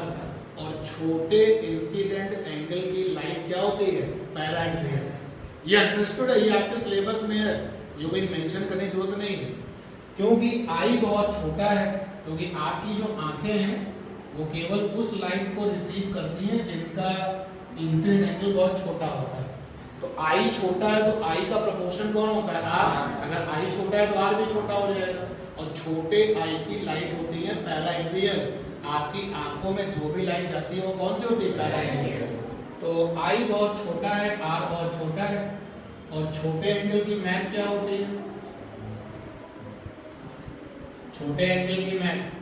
और छोटे इंसिडेंट एंगल की लाइट क्या होती है? पैराक्सियल। ये अंडरस्टूड है, ये आपके सिलेबस में है। ये कोई मेंशन करने की जरूरत नहीं है, क्योंकि आई बहुत छोटा है, क्योंकि आपकी जो आंखें हैं वो केवल उस लाइट को रिसीव करती हैं जिनका इंसिडेंट एंगल बहुत छोटा होता है। तो आई छोटा है तो आई का प्रोपोर्शन कौन होता है, आर। अगर आई छोटा है तो आर भी छोटा हो जाएगा, और छोटे आई की लाइट होती है पैराक्सियल। आपकी आंखों में जो भी लाइट जाती है वो कौन सी होती है, पैराक्सियल। तो आई बहुत छोटा है, आर बहुत छोटा है, और छोटे एंगल की मैथ क्या होती है, छोटे एंगल की मैथ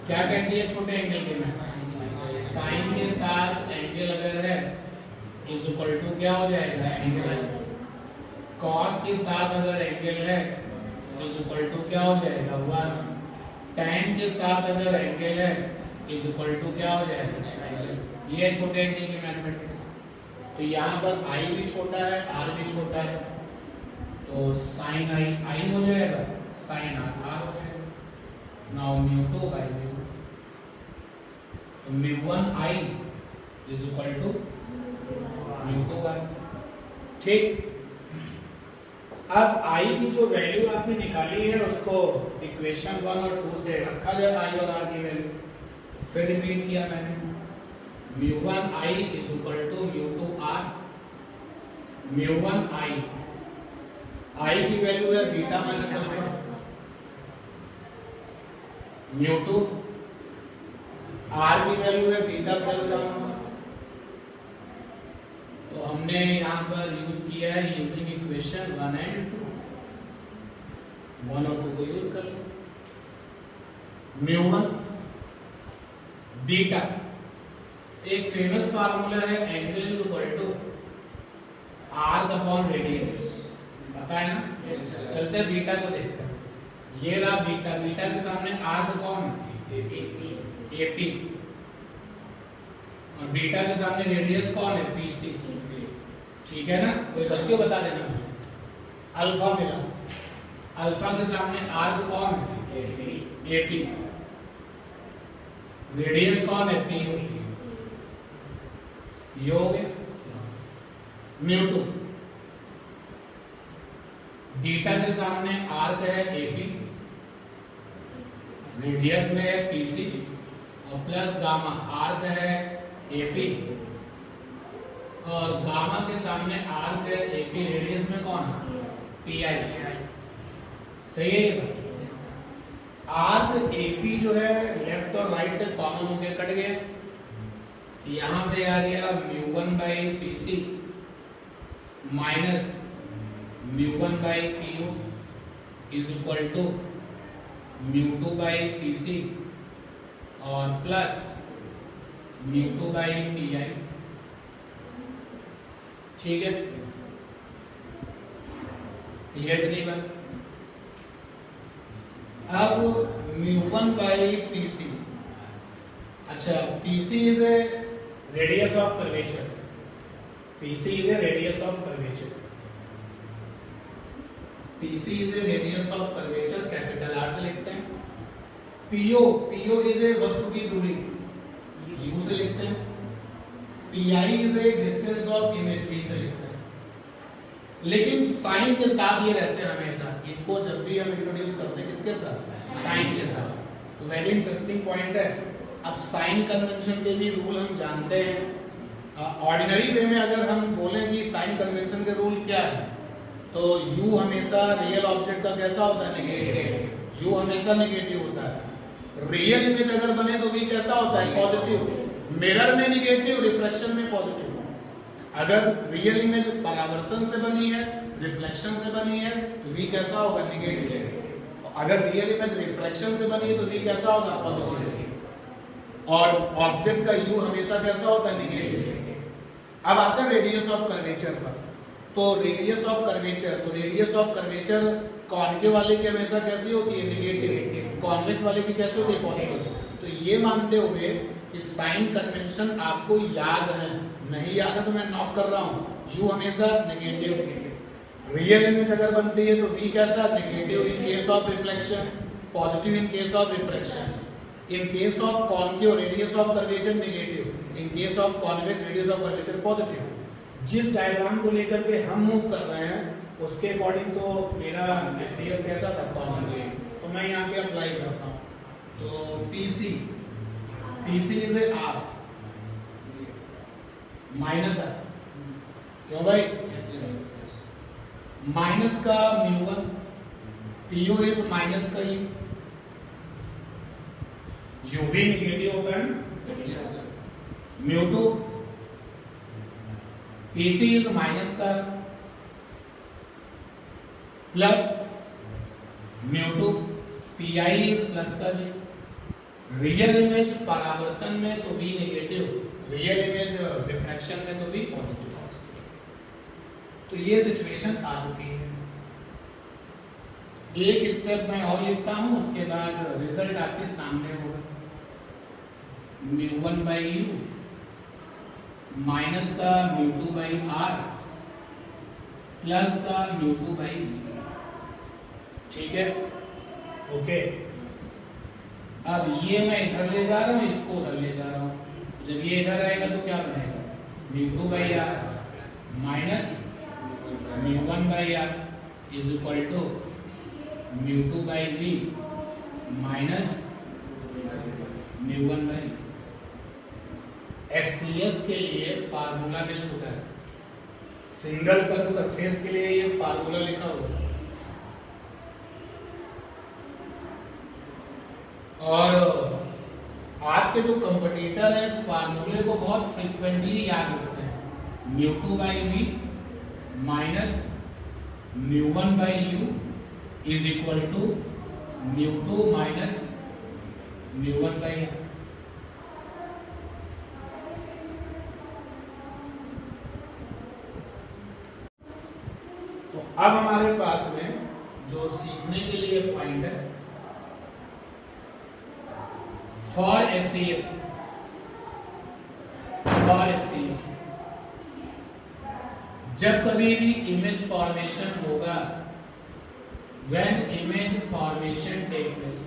क्या कहती है, छोटे एंगल की मैथ साइन के साथ एंगल अगर है इज इक्वल टू क्या हो जाएगा, एंगल। कॉस के साथ अगर एंगल है इज इक्वल टू क्या हो जाएगा, 1। tan के साथ अगर एंगल है इज इक्वल टू क्या हो जाएगा, ये है छोटे एंगल की मैथमेटिक्स। तो यहाँ पर आई भी छोटा है, आर भी छोटा है, तो साइन आई आई हो जाएगा, साइन आर आर हो जाएगा। नाउ म्यू 2 बाय म्यू, तो mu 1 I is equal to mu 2 I. ठीक, अब आई की जो वैल्यू आपने निकाली है उसको इक्वेशन 1 और 2 से रखा जाए आई और आर की वैल्यू। फिर रिपीट किया मैंने, mu 1 I is equal to mu 2 R. Mu 1 I की वैल्यू है beta minus alpha. Mu 2 R की वैल्यू है बीटा प्लस गामा। तो हमने यहाँ पर यूज किया है यूजिंग इक्वेशन 1 एंड 2, 1 और 2 को यूज कर लो। म्यू 1 बीटा, एक फेमस फार्मूला है angle is equal to arc upon radius, पता है ना। चलते हैं बीटा को देखते हैं। ये रहा बीटा, बीटा के सामने आर्क कौन है, एपी, और बीटा के सामने रेडियस कौन है, पीसी। ठीक है ना, कोई गलती बता देना मुझे। अल्फा मिला, अल्फा के सामने आर्क कौन है, एपी, रेडियस कौन है, पी। ये हो गया म्यू 2, बीटा के सामने आर्क है एपी, रेडियस में है पीसी, और प्लस गामा, आर्क है एपी और गामा के सामने आर्क है एपी, रेडियस में कौन है, पीआई। सही है ये आर्क एपी जो है लेफ्ट और राइट से कॉमन होकर कट गया, यहां से आ गया mu 1 by PC minus mu 1 by PU is equal to mu 2 by PC और प्लस म्यू 2 बाई पीआई। ठीक है, क्लियर नहीं बात। अब म्यू 1 बाई पीसी, अच्छा PC is a radius of curvature, PC is a radius of curvature, PC is a radius of curvature, capital R से लिखते हैं। पीओ, पीओ इज ए वस्तु की दूरी, यू से लिखते हैं। PI is a distance of image, V से लिखते हैं। लेकिन साइन के साथ ये रहते हैं हमेशा, इनको जब भी हम इंट्रोड्यूस करते हैं किसके साथ, साइन के साथ। तो वेरी इंटरेस्टिंग पॉइंट है। अब साइन कन्वेंशन के भी रूल हम जानते हैं। ऑर्डिनरी वे में अगर हम बोलें कि साइन कन्वेंशन के रूल क्या है, तो u हमेशा रियल ऑब्जेक्ट का कैसा होता है, नेगेटिव। u हमेशा नेगेटिव होता है। रियल इमेज अगर बने तो v कैसा होता है, पॉजिटिव। मिरर में नेगेटिव, रिफ्लेक्शन में पॉजिटिव। अगर रियल इमेज परावर्तन से बनी है, रिफ्लेक्शन से बनी है, तो v कैसा होगा, नेगेटिव। अगर रियल इमेज रिफ्लेक्शन से बनी है तो v कैसा होगा, पॉजिटिव। और ऑब्जेक्ट का u हमेशा कैसा होता है, नेगेटिव। अब आते हैं रेडियस ऑफ कर्वेचर पर। तो रेडियस ऑफ कर्वेचर, तो रेडियस ऑफ कर्वेचर कॉन्केव वाले की हमेशा कैसी होती है, नेगेटिव। कॉन्वेक्स वाले की कैसी होती है, पॉजिटिव। तो ये मानते हुए कि साइन कन्वेंशन आपको याद है, नहीं याद है तो मैं नॉक कर रहा हूं, u हमेशा नेगेटिव। रियल इमेज अगर बनती है तो v कैसा, negative in case of reflection, positive in case of reflection. In case of concave radius of curvature negative, in case of convex radius of curvature positive. जिस diagram को लेकर के हम मूव कर रहे हैं उसके अकॉर्डिंग तो मेरा एससीएस कैसा था कॉन्जुगेट, तो मैं यहाँ पे अप्लाई करता हूँ। तो PC is R minus R, क्यों भाई? माइनस का म्यू1, पीयू इज माइनस का यू भी निगेटिव होता है ना, म्यू2, पीसी इज माइनस का plus mu two, PI is plus का भी। रियल इमेज परावर्तन में तो भी नेगेटिव, रियल इमेज डिफ्रैक्शन में तो भी पॉजिटिव। तो ये सिचुएशन आ चुकी है। एक स्टेप मैं और लिखता हूं, उसके बाद रिजल्ट आपके सामने होगा। म्यू1 बाई यू माइनस का म्यू2 बाई आर प्लस का म्यू2 बाई बी। ठीक है, ओके। अब ये मैं इधर ले जा रहा हूं, इसको उधर ले जा रहा हूं। जब ये इधर आएगा तो क्या बनेगा? Mu two by R minus mu one by R is equal to mu two by B minus mu one by. SCS के लिए फार्मूला मिल चुका है, सिंगल कर्व सरफेस के लिए ये फार्मूला लिखा हुआ है। और आपके जो कंपटीटर है इस फार्मूले को बहुत फ्रीक्वेंटली याद रखते हैं। Mu two by B minus mu one by U is equal to mu two minus mu one by R. तो अब हमारे पास में जो सीखने के लिए पॉइंट है, फॉर एससीएस, जब कभी भी इमेज फॉर्मेशन होगा, when image formation take place,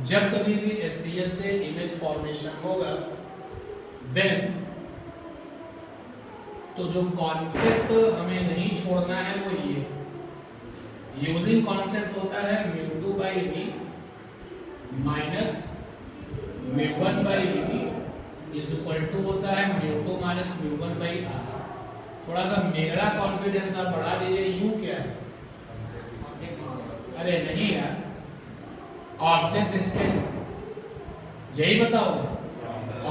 जब कभी भी एससीएस से इमेज फॉर्मेशन होगा, देन तो जो कॉन्सेप्ट हमें नहीं छोड़ना है वो ये यूजिंग कॉन्सेप्ट होता है mu two by V minus mu one by V is equal to होता है mu two minus mu one by R. थोड़ा सा मेरा कॉन्फिडेंस आप बढ़ा दीजिए। यू क्या है? अरे नहीं यार, ऑब्जेक्ट डिस्टेंस, यही बताओ।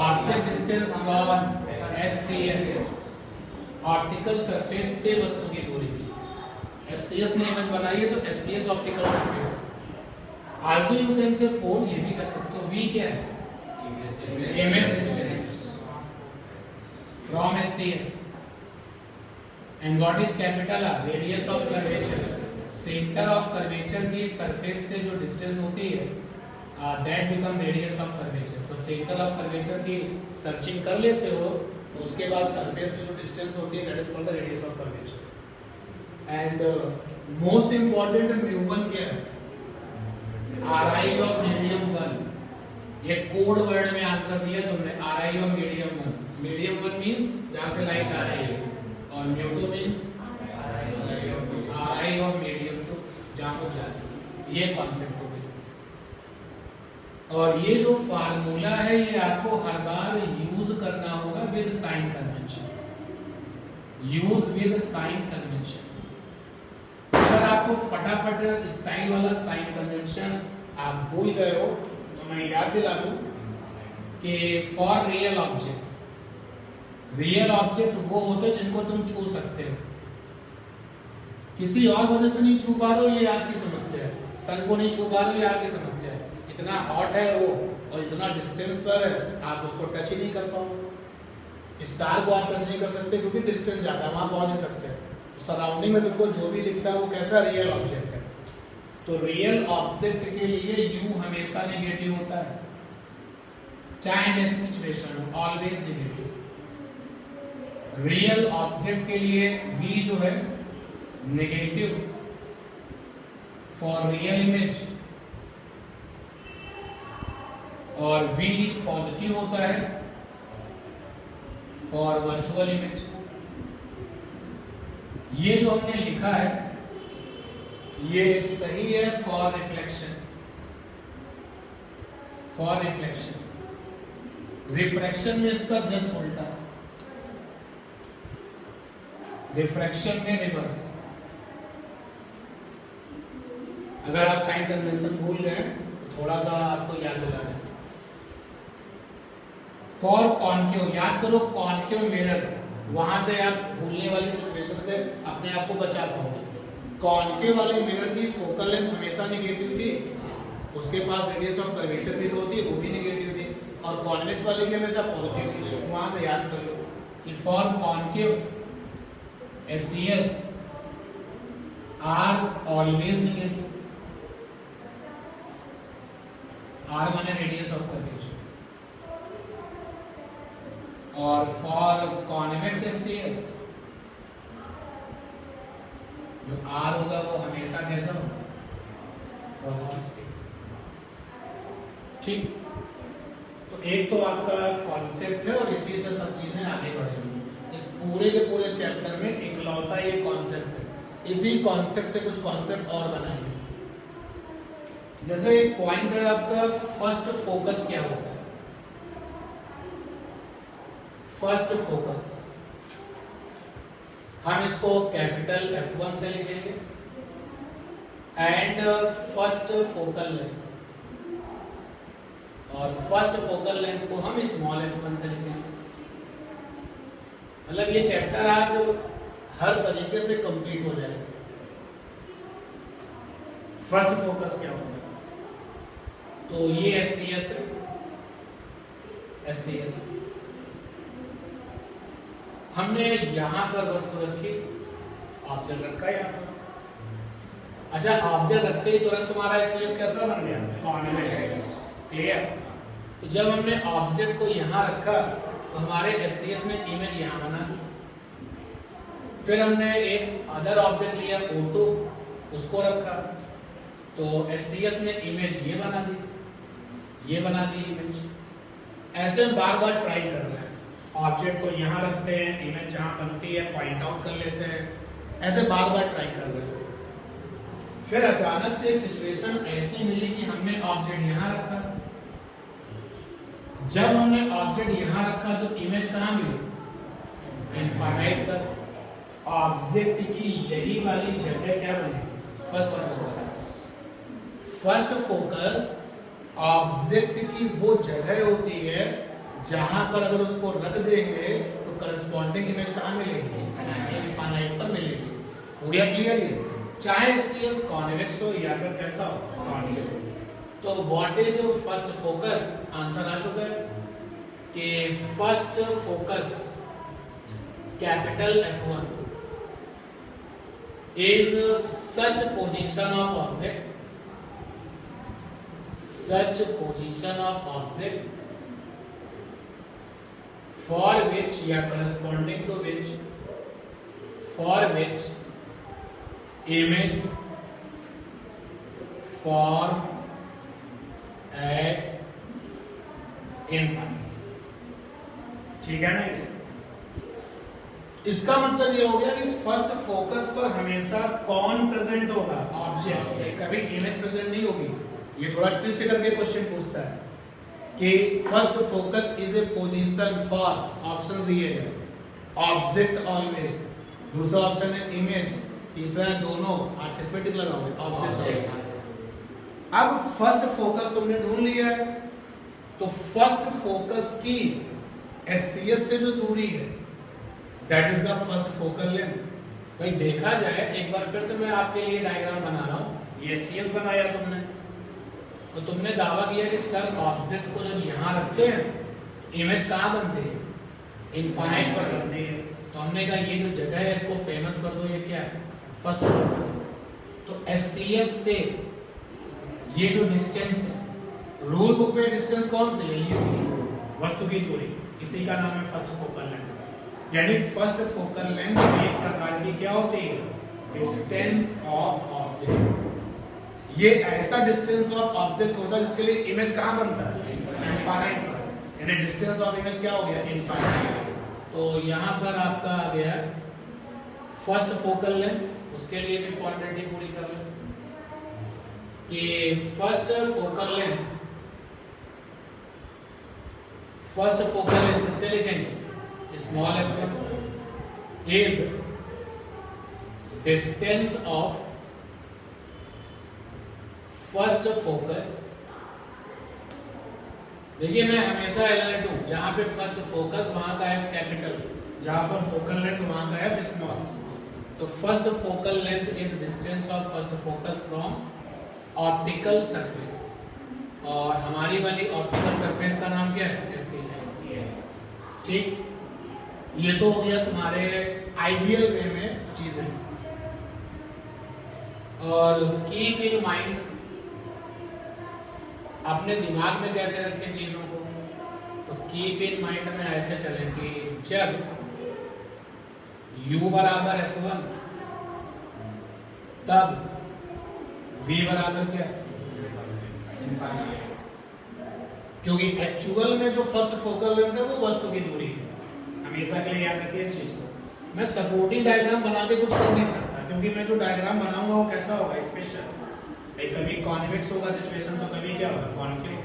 Object distance from SCS, optical surface से वस्तु की दूरी। एससीएस ने इमेज बनाई है तो SCS optical surface. Also you can say pole, ये भी कर सकते हो। वी क्या है? Image distance from SCS. And what is capital R? Radius of curvature. Centre of curvature की सरफेस से जो डिस्टेंस होती है that become radius of curvature. तो सेंटर ऑफ कर्वेचर की सर्चिंग कर लेते हो तो उसके बाद सरफेस से जो डिस्टेंस होती है that is called the radius of curvature. And most important म्यू1 क्या है? RI of medium 1। ये कोड वर्ड में आंसर दिया तुमने, RI of medium 1। Medium 1 means जहां से लाइट आ रही है, और म्यू2 मींस आरआई ऑफ मीडियम 2 जहां को जा रही है। ये कॉन्सेप्ट हो गया। और ये जो फार्मूला है ये आपको हर बार यूज करना होगा with sign convention. Use with sign convention. अगर आपको फटाफट स्टाइल वाला साइन कन्वेंशन आप भूल गए हो तो मैं याद दिला दूं कि फॉर रियल ऑब्जेक्ट वो होते हैं जिनको तुम छू सकते हो। किसी और वजह से नहीं छू पा रहे हो ये आपकी समस्या है। सन को नहीं छू पा रहे हो ये आपकी समस्या है। इतना हॉट है वो और इतना डिस्टेंस पर है, आप उसको टच ही नहीं कर पाओ। स्टार को आप टच नहीं कर सकते क्योंकि डिस्टेंस ज्यादा, वहां पहुंच नहीं सकते। सराउंडिंग में तुमको जो भी दिखता है वो कैसा रियल ऑब्जेक्ट है। तो रियल ऑब्जेक्ट के लिए यू हमेशा नेगेटिव होता है, चाहे जैसी सिचुएशन हो, ऑलवेज नेगेटिव। रियल ऑब्जेक्ट के लिए वी जो है नेगेटिव फॉर रियल इमेज और V पॉजिटिव होता है फॉर वर्चुअल इमेज। ये जो हमने लिखा है ये सही है for reflection. For reflection, refraction में इसका जस्ट उल्टा, रिफ्रैक्शन में रिवर्स। अगर आप साइन कन्वेंशन भूल गए तो थोड़ा सा आपको याद दिलाना है। फॉर कॉन्केव, याद करो कॉन्केव मिरर, वहां से आप भूलने वाली सिचुएशन से अपने आप को बचा पाओगे। कॉन्केव वाले मिरर की फोकल लेंथ हमेशा नेगेटिव थी, उसके पास रेडियस ऑफ कर्वेचर भी होती है, वो भी नेगेटिव थी, और कॉन्वेक्स वाले की हमेशा पॉजिटिव थी। वहां से याद कर लो कि for concave SCS R always negative, R माने रेडियस ऑफ कर्वेचर, और फॉर कॉन्वेक्स SCS जो R होगा वो हमेशा कैसा होगा, पॉजिटिव। ठीक, तो एक तो आपका कॉन्सेप्ट है और इसी से सब चीजें आगे बढ़ेंगी। इस पूरे के पूरे चैप्टर में इकलौता ये कॉन्सेप्ट है, इसी कॉन्सेप्ट से कुछ कॉन्सेप्ट और बनाएंगे। जैसे एक पॉइंट है आपका फर्स्ट फोकस क्या होता है। फर्स्ट फोकस हम इसको कैपिटल F1 से लिखेंगे एंड फर्स्ट फोकल लेंथ, और फर्स्ट फोकल लेंथ को हम स्मॉल f1 से लिखेंगे। मतलब ये चैप्टर आज हर तरीके से कंप्लीट हो जाएगा। फर्स्ट फोकस क्या होता है, तो ये SCS है, SCS हमने यहां पर वस्तु रखी, ऑब्जेक्ट रखा है यहां पर। अच्छा, ऑब्जेक्ट रखते ही तुरंत तुम्हारा SCS कैसा बन गया, कॉन्वेक्स। क्लियर। तो जब हमने ऑब्जेक्ट को यहां रखा तो हमारे SCS में इमेज यहां बना दी। फिर हमने एक अदर ऑब्जेक्ट लिया O2, उसको रखा तो SCS में इमेज ये बना दी, ये बना दी इमेज। ऐसे बार बार ट्राई कर रहे हैं, ऑब्जेक्ट को यहां रखते हैं, इमेज जहां बनती है पॉइंट आउट कर लेते हैं, ऐसे बार बार ट्राई कर रहे हैं। फिर अचानक से एक सिचुएशन ऐसी मिली कि हमने ऑब्जेक्ट यहां रखा। जब हमने ऑब्जेक्ट यहां रखा तो इमेज कहां मिली, इनफाइनाइट पर। ऑब्जेक्ट की यही वाली जगह क्या बनी, first focus. First focus object की वो जगह होती है जहां पर अगर उसको रख देंगे तो करस्पॉन्डिंग इमेज कहां मिलेगी, इनफाइनाइट पर मिलेगी। पूरा क्लियर है, चाहे SCS कॉन्वेक्स हो या फिर कैसा हो, कॉन्केव हो। तो what is first focus, answer आ चुका है कि first focus capital F1 is such position of object, such position of object for which या corresponding to which, for which image form at infinite। ठीक है ना। इसका मतलब ये हो गया कि फर्स्ट फोकस पर हमेशा कौन प्रेजेंट होगा, ऑब्जेक्ट, कभी इमेज प्रेजेंट नहीं होगी। ये थोड़ा ट्विस्ट करके क्वेश्चन पूछता है कि first focus is a position for, option दिए हैं, ऑब्जेक्ट ऑलवेज, दूसरा ऑप्शन है इमेज, तीसरा है दोनों, आर्टिस्पेटिक लगाओगे, ऑब्जेक्ट ऑलवेज। अब फर्स्ट फोकस तुमने ढूंढ लिया है, तो फर्स्ट फोकस की SCS से जो दूरी है that is the first focal length. भाई देखा जाए एक बार फिर से मैं आपके लिए डायग्राम बना रहा हूं। ये SCS बनाया तुमने, तो तुमने दावा किया कि सर ऑब्जेक्ट को जब यहां रखते हैं इमेज कहां बनती है, इनफाइनाइट पर बनती है। तो हमने कहा ये जो जगह है इसको फेमस कर दो, ये क्या है, फर्स्ट फोकस। तो SCS से ये जो डिस्टेंस है, रूल बुक में डिस्टेंस कौन सी है, ये वस्तु की दूरी, इसी का नाम है फर्स्ट फोकल लेंथ। यानी फर्स्ट फोकल लेंथ एक प्रकार की क्या होती है, डिस्टेंस ऑफ ऑब्जेक्ट। ये ऐसा डिस्टेंस ऑफ ऑब्जेक्ट होता है जिसके लिए इमेज कहां बनता है, इनफाइनाइट पर, यानी डिस्टेंस ऑफ इमेज क्या हो गया, इनफाइनाइट। तो यहाँ पर आपका आ गया फर्स्ट फोकल लेंथ, उसके लिए भी फॉर्मेलिटी पूरी कर लें कि फर्स्ट फोकल लेंथ किससे लिखेंगे, small f is distance of first focus. देखिए मैं हमेशा LL2 जहां पे फर्स्ट फोकस वहां का f कैपिटल, जहां पर फोकल लेंथ वहां का f स्मॉल। तो first focal length is distance of first focus from optical surface, और हमारी वाली ऑप्टिकल सरफेस का नाम क्या है, SCS। ठीक, ये तो हो गया तुम्हारे आइडियल वे में चीजें। और कीप इन माइंड, अपने दिमाग में कैसे रखें चीजों को, तो कीप इन माइंड में ऐसे चले कि जब u बराबर f1 तब v बराबर क्या, इनफाइनाइट। क्योंकि एक्चुअल में जो फर्स्ट फोकल लेंथ है वो वस्तु की दूरी है, हमेशा के लिए याद रखिए इस चीज को। मैं सपोर्टिंग डायग्राम बना के कुछ कर नहीं सकता, क्योंकि मैं जो डायग्राम बनाऊंगा वो कैसा होगा, स्पेशल। कभी कॉन्वेक्स होगा सिचुएशन तो कभी क्या होगा, कॉन्केव।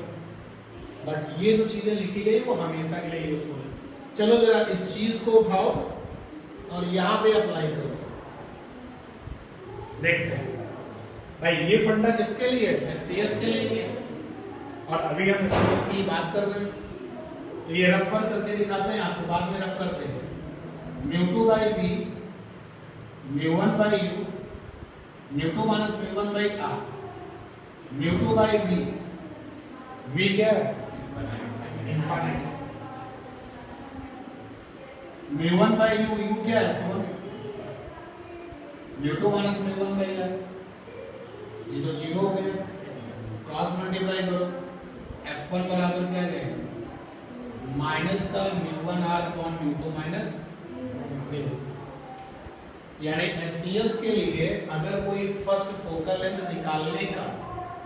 बट ये जो चीजें लिखी गई वो हमेशा के लिए यूजफुल है। चलो जरा इस चीज को उठाओ और यहाँ पे अप्लाई करो, देखते हैं भाई ये फंडा किसके लिए, SCS के लिए। और अभी हम SCS की बात कर रहे हैं, तो ये रफ करके दिखाते हैं आपको, बाद में रफ करते हैं। μ2 by v, μ1 by u, μ2 minus μ1 by r, μ2 by v, v क्या है, इनफाइनाइट। μ1 by u, u क्या है, 4, μ2 minus μ1 by r, ये तो 0 हो गया, क्रॉस मल्टीप्लाई करो, f1 बराबर क्या है, माइनस का μ1r अपॉन μ2 माइनस μ, यानी SCS के लिए अगर कोई फर्स्ट फोकल लेंथ निकालने का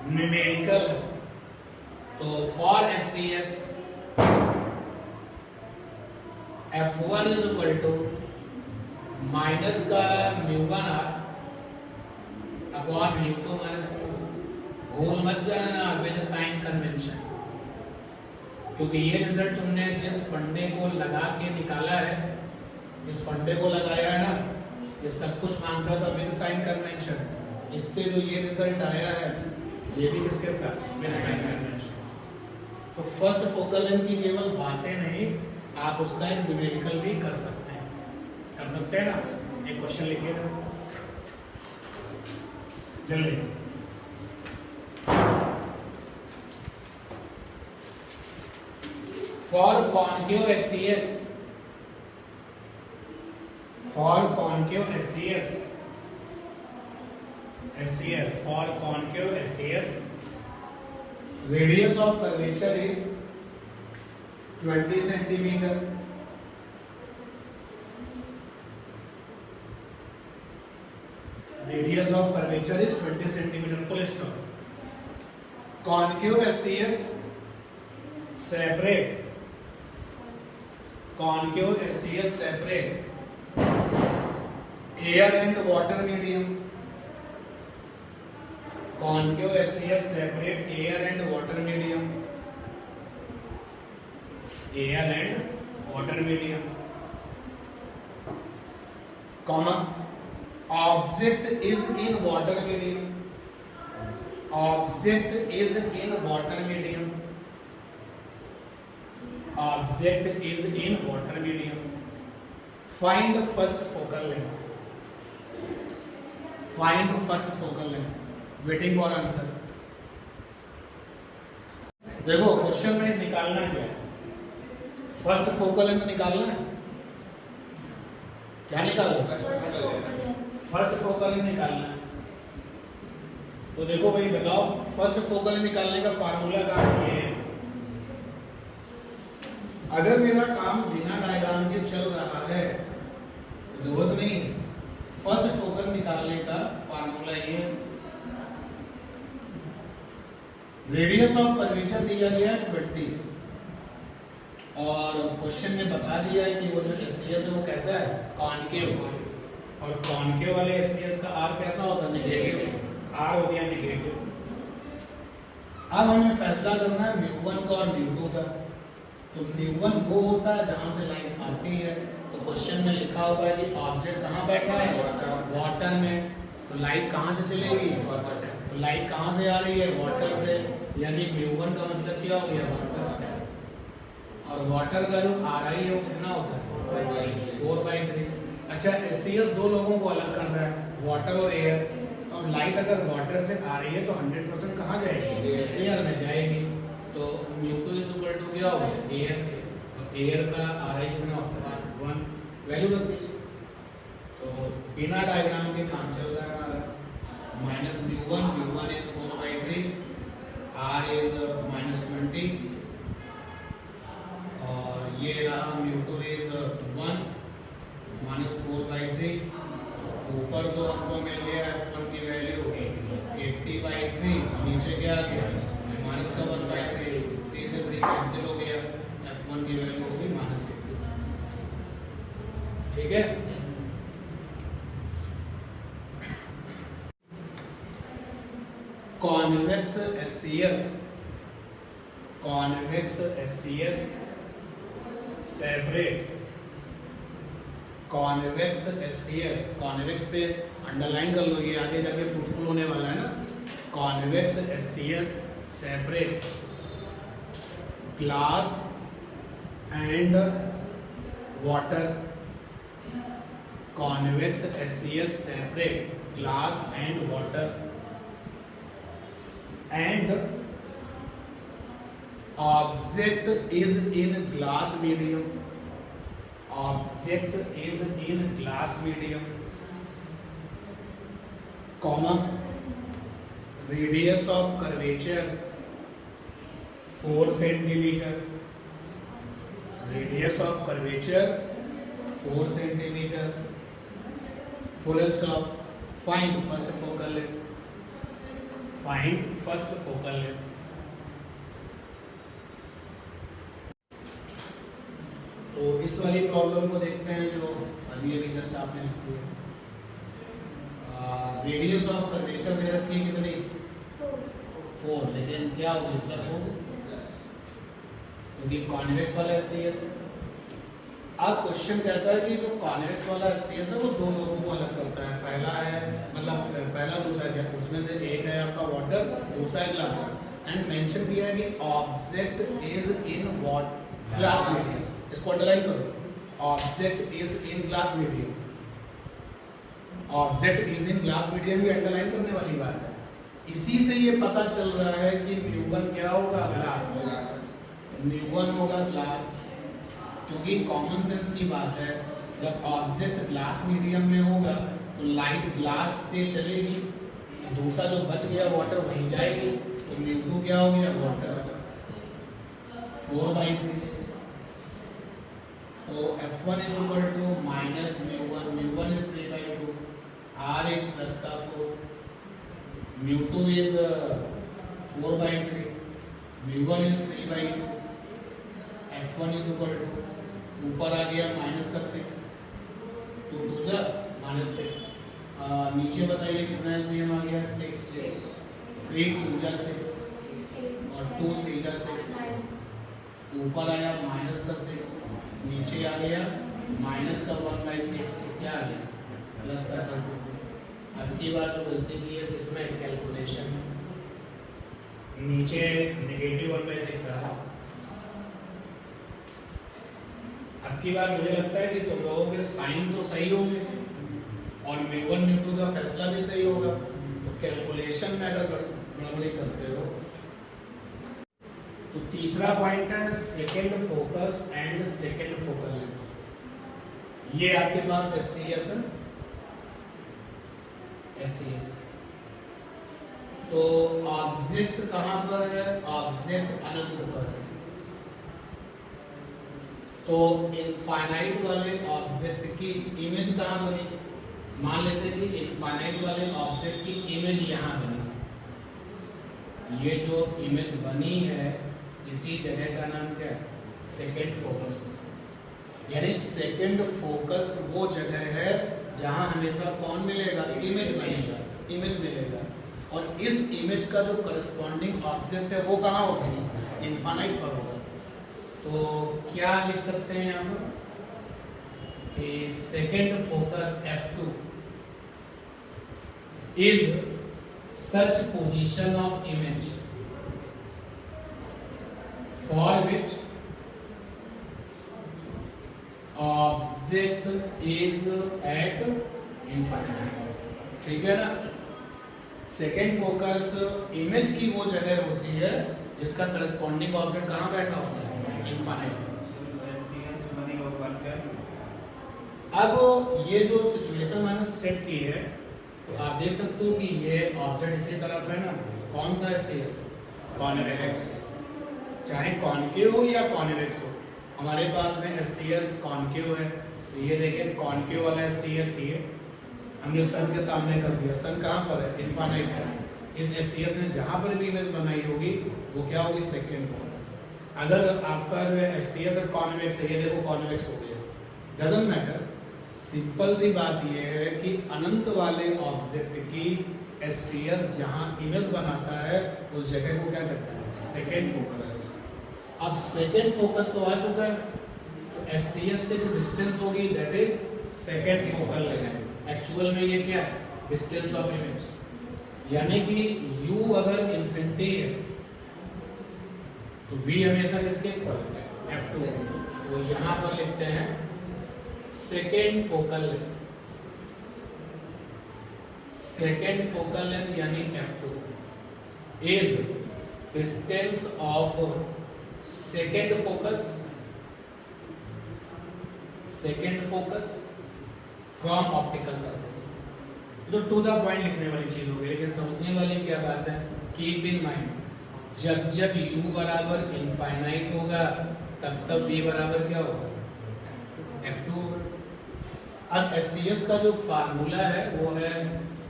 न्यूमेरिकल है तो for SCS f1 is equal to minus का μ1r अपॉन μ2 माइनस μ। भूल मत जाना विद साइन कन्वेंशन, क्योंकि ये रिजल्ट तुमने जिस फंडे को लगा के निकाला है, जिस फंडे को लगाया है ना, ये सब कुछ मांगता था विद साइन कन्वेंशन। इससे जो ये रिजल्ट आया है ये भी किसके साथ, विद साइन कन्वेंशन। तो फर्स्ट फोकल लेंथ की केवल बातें नहीं, आप उसका एक न्यूमेरिकल भी कर सकते हैं ना। एक क्वेश्चन लिखिए जल्दी। For concave SCS, for concave SCS, for concave SCS, radius of curvature is 20 centimeter. Radius of curvature is 20 centimeter. Full stop. Concave SCS separate. Concave SCS separate air and water medium. Concave SCS separate air and water medium. Air and water medium. Comma. Object is in water medium. Object is in water medium. Object is in water medium. Find the first focal length. Find the first focal length. Waiting for answer. देखो question में निकालना है क्या, first focal length निकालना है। क्या निकालना, first focal length निकालना है। तो देखो भाई बताओ, फर्स्ट फोकल लेंथ निकालने का फार्मूला क्या है। अगर मेरा काम बिना डायग्राम के चल रहा है जरूरत नहीं, फर्स्ट फोकल निकालने का फार्मूला ये है, रेडियस ऑफ कर्वेचर दिया गया है 20 और क्वेश्चन में बता दिया है कि वो जो एससीएस है वो कैसा है, कॉनकेव, और कॉनकेव वाले एससीएस का आर कैसा होता है, नेगेटिव, आर हो गया नेगेटिव। अब हमें फैसला करना है μ1 का और μ2 का। तो μ1 वो होता है जहां से लाइट आती है, तो क्वेश्चन में लिखा हुआ है कि ऑब्जेक्ट कहाँ बैठा है, वाटर में, तो लाइट कहाँ से चलेगी, तो लाइट कहाँ से आ रही है, वाटर से, यानी μ1 का मतलब क्या हो गया, वाटर, और वाटर का जो आर आई है वो कितना होता है, 4/3। अच्छा, एससीएस दो लोगों को अलग कर रहा है, वाटर और एयर। अब लाइट अगर वाटर से आ रही है तो 100% कहाँ जाएगी, एयर में जाएगी, तो μ2 = क्या होगा, एयर, और एयर का आर आई कितना होता है, 1, वैल्यू रख दीजिए। तो बिना डायग्राम के काम चल रहा है हमारा, -μ1 is 4/3, r is -20, और ये रहा μ2 is 1 -4/3। ऊपर तो हमको मिल गया f1 की वैल्यू 80/3, नीचे क्या आ गया, -1/3, 3 से 3 कैंसिल हो गया, f1 की वैल्यू होगी -80। ठीक है, convex SCS, convex SCS separate, convex SCS, convex पे अंडरलाइन कर लो, ये आगे जाके फ्रूटफुल होने वाला है ना। Convex SCS separate glass and water, convex SCS separate glass and water, and object is in glass medium, object is in glass medium, comma, radius of curvature 4 centimeter, radius of curvature 4 centimeter, full stop, find first focal length, find first focal length. तो इस वाली problem को देखते हैं जो अभी just आपने लिखी है। रेडियस ऑफ कर्वेचर दे रखी है कितनी, 4, लेकिन क्या होगी, प्लस होगी, क्योंकि कॉन्वेक्स वाला एससीएस है। अब क्वेश्चन कहता है कि जो कॉन्वेक्स वाला एससीएस है वो दो लोगों को अलग करता है, पहला है मतलब पहला दूसरा है, उसमें से एक है आपका वाटर, दूसरा है ग्लास, एंड मेंशन किया है कि object is in what, glass medium, इसको अंडरलाइन करो, object is in glass medium, object is in glass medium भी अंडरलाइन करने वाली बात है। इसी से ये पता चल रहा है कि μ1 क्या होगा, ग्लास, μ1 होगा ग्लास, क्योंकि कॉमन सेंस की बात है, जब ऑब्जेक्ट ग्लास मीडियम में होगा तो लाइट ग्लास से चलेगी, दूसरा जो बच गया वाटर वहीं जाएगी, तो μ2 क्या हो गया, वाटर, 4/3। तो f1 is equal to -μ1, μ1 is 3/2, r is +4, μ2 is 4/3, μ1 is 3/2, f1 is equal to, ऊपर आ गया -6, 2 2 जा -6, नीचे बताइए कितना एलसीएम आ गया, 6, 3 2 जा 6 और 2 3 जा 6, ऊपर आया -6, नीचे आ गया -1/6, क्या आ गया, +36। अब की बार जो गलती की है इसमें कैलकुलेशन, नीचे -1/6 आ रहा। अब की बार मुझे लगता है कि तुम लोगों के साइन तो सही होंगे और μ1 μ2 का फैसला भी सही होगा, तो कैलकुलेशन में अगर गड़बड़ी करते हो तो तीसरा पॉइंट है second focus and second focal length. ये आपके पास एससीएस है, एससीएस, तो ऑब्जेक्ट कहां पर है, ऑब्जेक्ट अनंत पर है, तो इनफाइनाइट वाले ऑब्जेक्ट की इमेज कहाँ बनी, मान लेते हैं कि इनफाइनाइट वाले ऑब्जेक्ट की इमेज यहाँ बनी, ये जो इमेज बनी है इसी जगह का नाम क्या है? Second focus. यानी सेकेंड फोकस वो जगह है जहां हमेशा कौन मिलेगा? इमेज मिलेगा, इमेज मिलेगा। और इस इमेज का जो करस्पॉन्डिंग ऑब्जेक्ट है वो कहाँ होगा? इनफाइनाइट पर होगा। तो क्या लिख सकते हैं यहाँ पर कि second focus F2 is such position of image for which object is at infinity। ठीक है ना? सेकेंड फोकस इमेज की वो जगह होती है जिसका करस्पॉन्डिंग ऑब्जेक्ट कहाँ बैठा होता है? इनफाइनाइट। अब ये जो सिचुएशन मैंने सेट की है तो आप देख सकते हो कि ये ऑब्जेक्ट इसी तरफ है ना। कौन सा एससीएस? कॉन्वेक्स। चाहे कॉन्केव हो या कॉन्वेक्स हो, हमारे पास में एससीएस कॉन्केव है। तो ये देखिए कॉन्केव वाला एससीएस ये हमने सन के सामने कर दिया। सन कहाँ पर है? इनफाइनाइट है। इस एससीएस ने जहां पर भी इमेज बनाई होगी वो क्या होगी? Second focus. अगर आपका जो है एससीएस है कॉन्वेक्स है, ये देखो कॉन्वेक्स हो गया, डजंट मैटर। सिंपल सी बात ये है कि अनंत वाले ऑब्जेक्ट की एससीएस जहां इमेज बनाता है उस जगह को क्या कहता है? Second focus. अब सेकेंड फोकस तो आ चुका है, तो एससीएस से जो डिस्टेंस होगी that is second focal length. Actual में ये क्या है? Distance of image. यानी कि u अगर इंफिनिटी है तो v हमेशा किसके इक्वल है? F2। तो यहां पर लिखते हैं second focal length. Second focal length यानी F2 is distance of second focus from optical surface. तो टू द पॉइंट लिखने वाली चीज हो गई, लेकिन समझने वाली क्या बात है? कीप इन माइंड, जब जब u बराबर इनफाइनाइट होगा तब तब v बराबर क्या होगा? F2। अब एससीएस का जो फार्मूला है वो है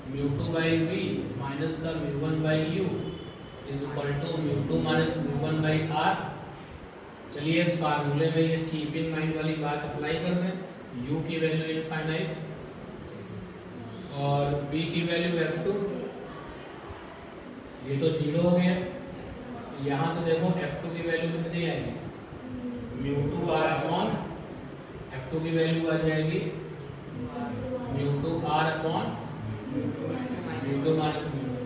μ2/v माइनस का μ1/u is equal to μ2 minus μ1/r। चलिए इस फार्मूले में ये कीप इन माइंड वाली बात अप्लाई कर दें। u की वैल्यू इनफाइनाइट और v की वैल्यू F2, ये तो 0 हो गया। यहां से देखो F2 की वैल्यू कितनी आएगी? μ2r अपॉन F2 की वैल्यू आ जाएगी μ2r अपॉन μ2 माइनस μ1।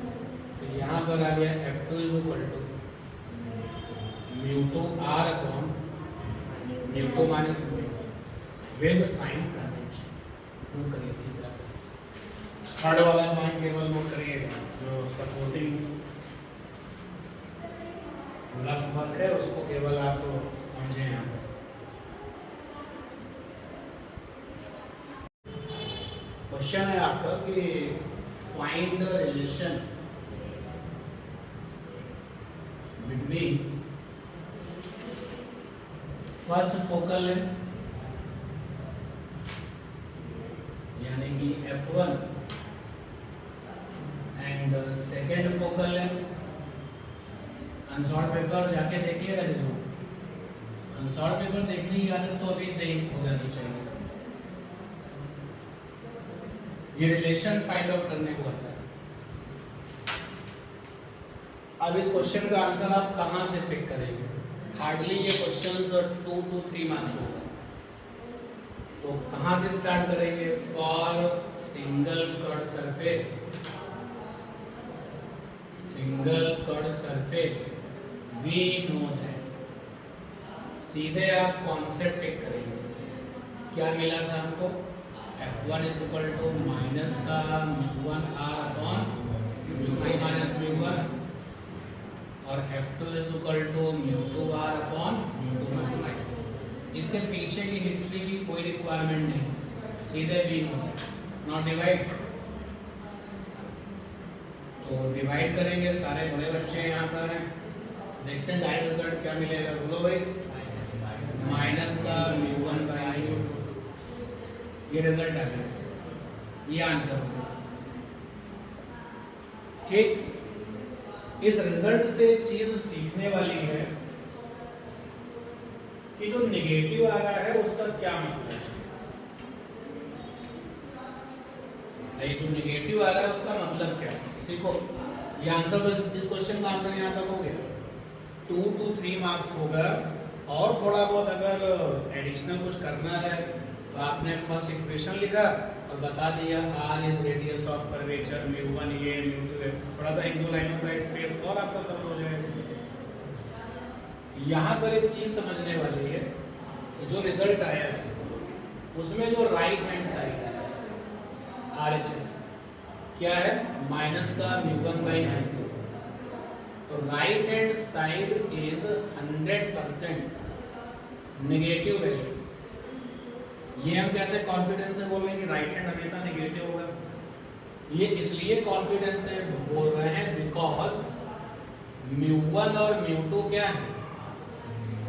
तो यहाँ पर आ गया F2 is equal to μ2r upon μ2 minus μ1 with sign convention. Note करिए तीसरा, थर्ड वाला पॉइंट केवल नोट करिएगा, जो सपोर्टिंग लफ वर्क है उसको केवल आप समझें। यहाँ क्वेश्चन है आपका कि find the relation between first focal length यानी कि F1 and second focal length. Unsolved paper जाके देखिएगा जरूर। अनसॉल्व पेपर देखने की आदत तो अभी से ही हो जानी चाहिए। ये रिलेशन फाइंड आउट करने को आता है। अब इस क्वेश्चन का आंसर आप कहां से पिक करेंगे? हार्डली ये क्वेश्चन 2 to 3 मार्क्स होगा। तो कहां से स्टार्ट करेंगे? For single cut surface, we know that. सीधे आप कॉन्सेप्ट पिक करेंगे। क्या मिला था हमको? F1 is equal to minus का μ1r अपॉन μ2 माइनस μ1 और F2 is equal to μ2r upon μ2 minus μ1। इसके पीछे की हिस्ट्री की कोई रिक्वायरमेंट नहीं, सीधे भी नॉट डिवाइड। तो डिवाइड करेंगे, सारे बड़े बच्चे यहाँ पर हैं, देखते हैं डायरेक्ट रिजल्ट क्या मिलेगा। बोलो भाई, माइनस का μ1/μ2, ये रिजल्ट आ गया, ये आंसर होगा। ठीक, इस रिजल्ट से चीज सीखने वाली है कि जो नेगेटिव आ रहा है उसका क्या मतलब है। नहीं, जो नेगेटिव आ रहा है उसका मतलब क्या है, सीखो। ये आंसर, बस इस क्वेश्चन का आंसर यहाँ तक हो गया। 2 to 3 मार्क्स होगा, और थोड़ा बहुत अगर एडिशनल कुछ करना है तो आपने फर्स्ट इक्वेशन लिखा और बता दिया r is radius of curvature, μ1 ये μ2 है, थोड़ा सा 1-2 लाइनों का स्पेस और आपका कवर हो जाएगा। यहाँ पर एक चीज समझने वाली है, जो रिजल्ट आया है उसमें जो राइट हैंड साइड है RHS क्या है, माइनस का μ1/μ2। तो right hand side is 100% negative value. ये हम कैसे कॉन्फिडेंस से बोल रहे हैं कि राइट हैंड हमेशा नेगेटिव होगा? ये इसलिए कॉन्फिडेंस से बोल रहे हैं बिकॉज μ1 और μ2 क्या है,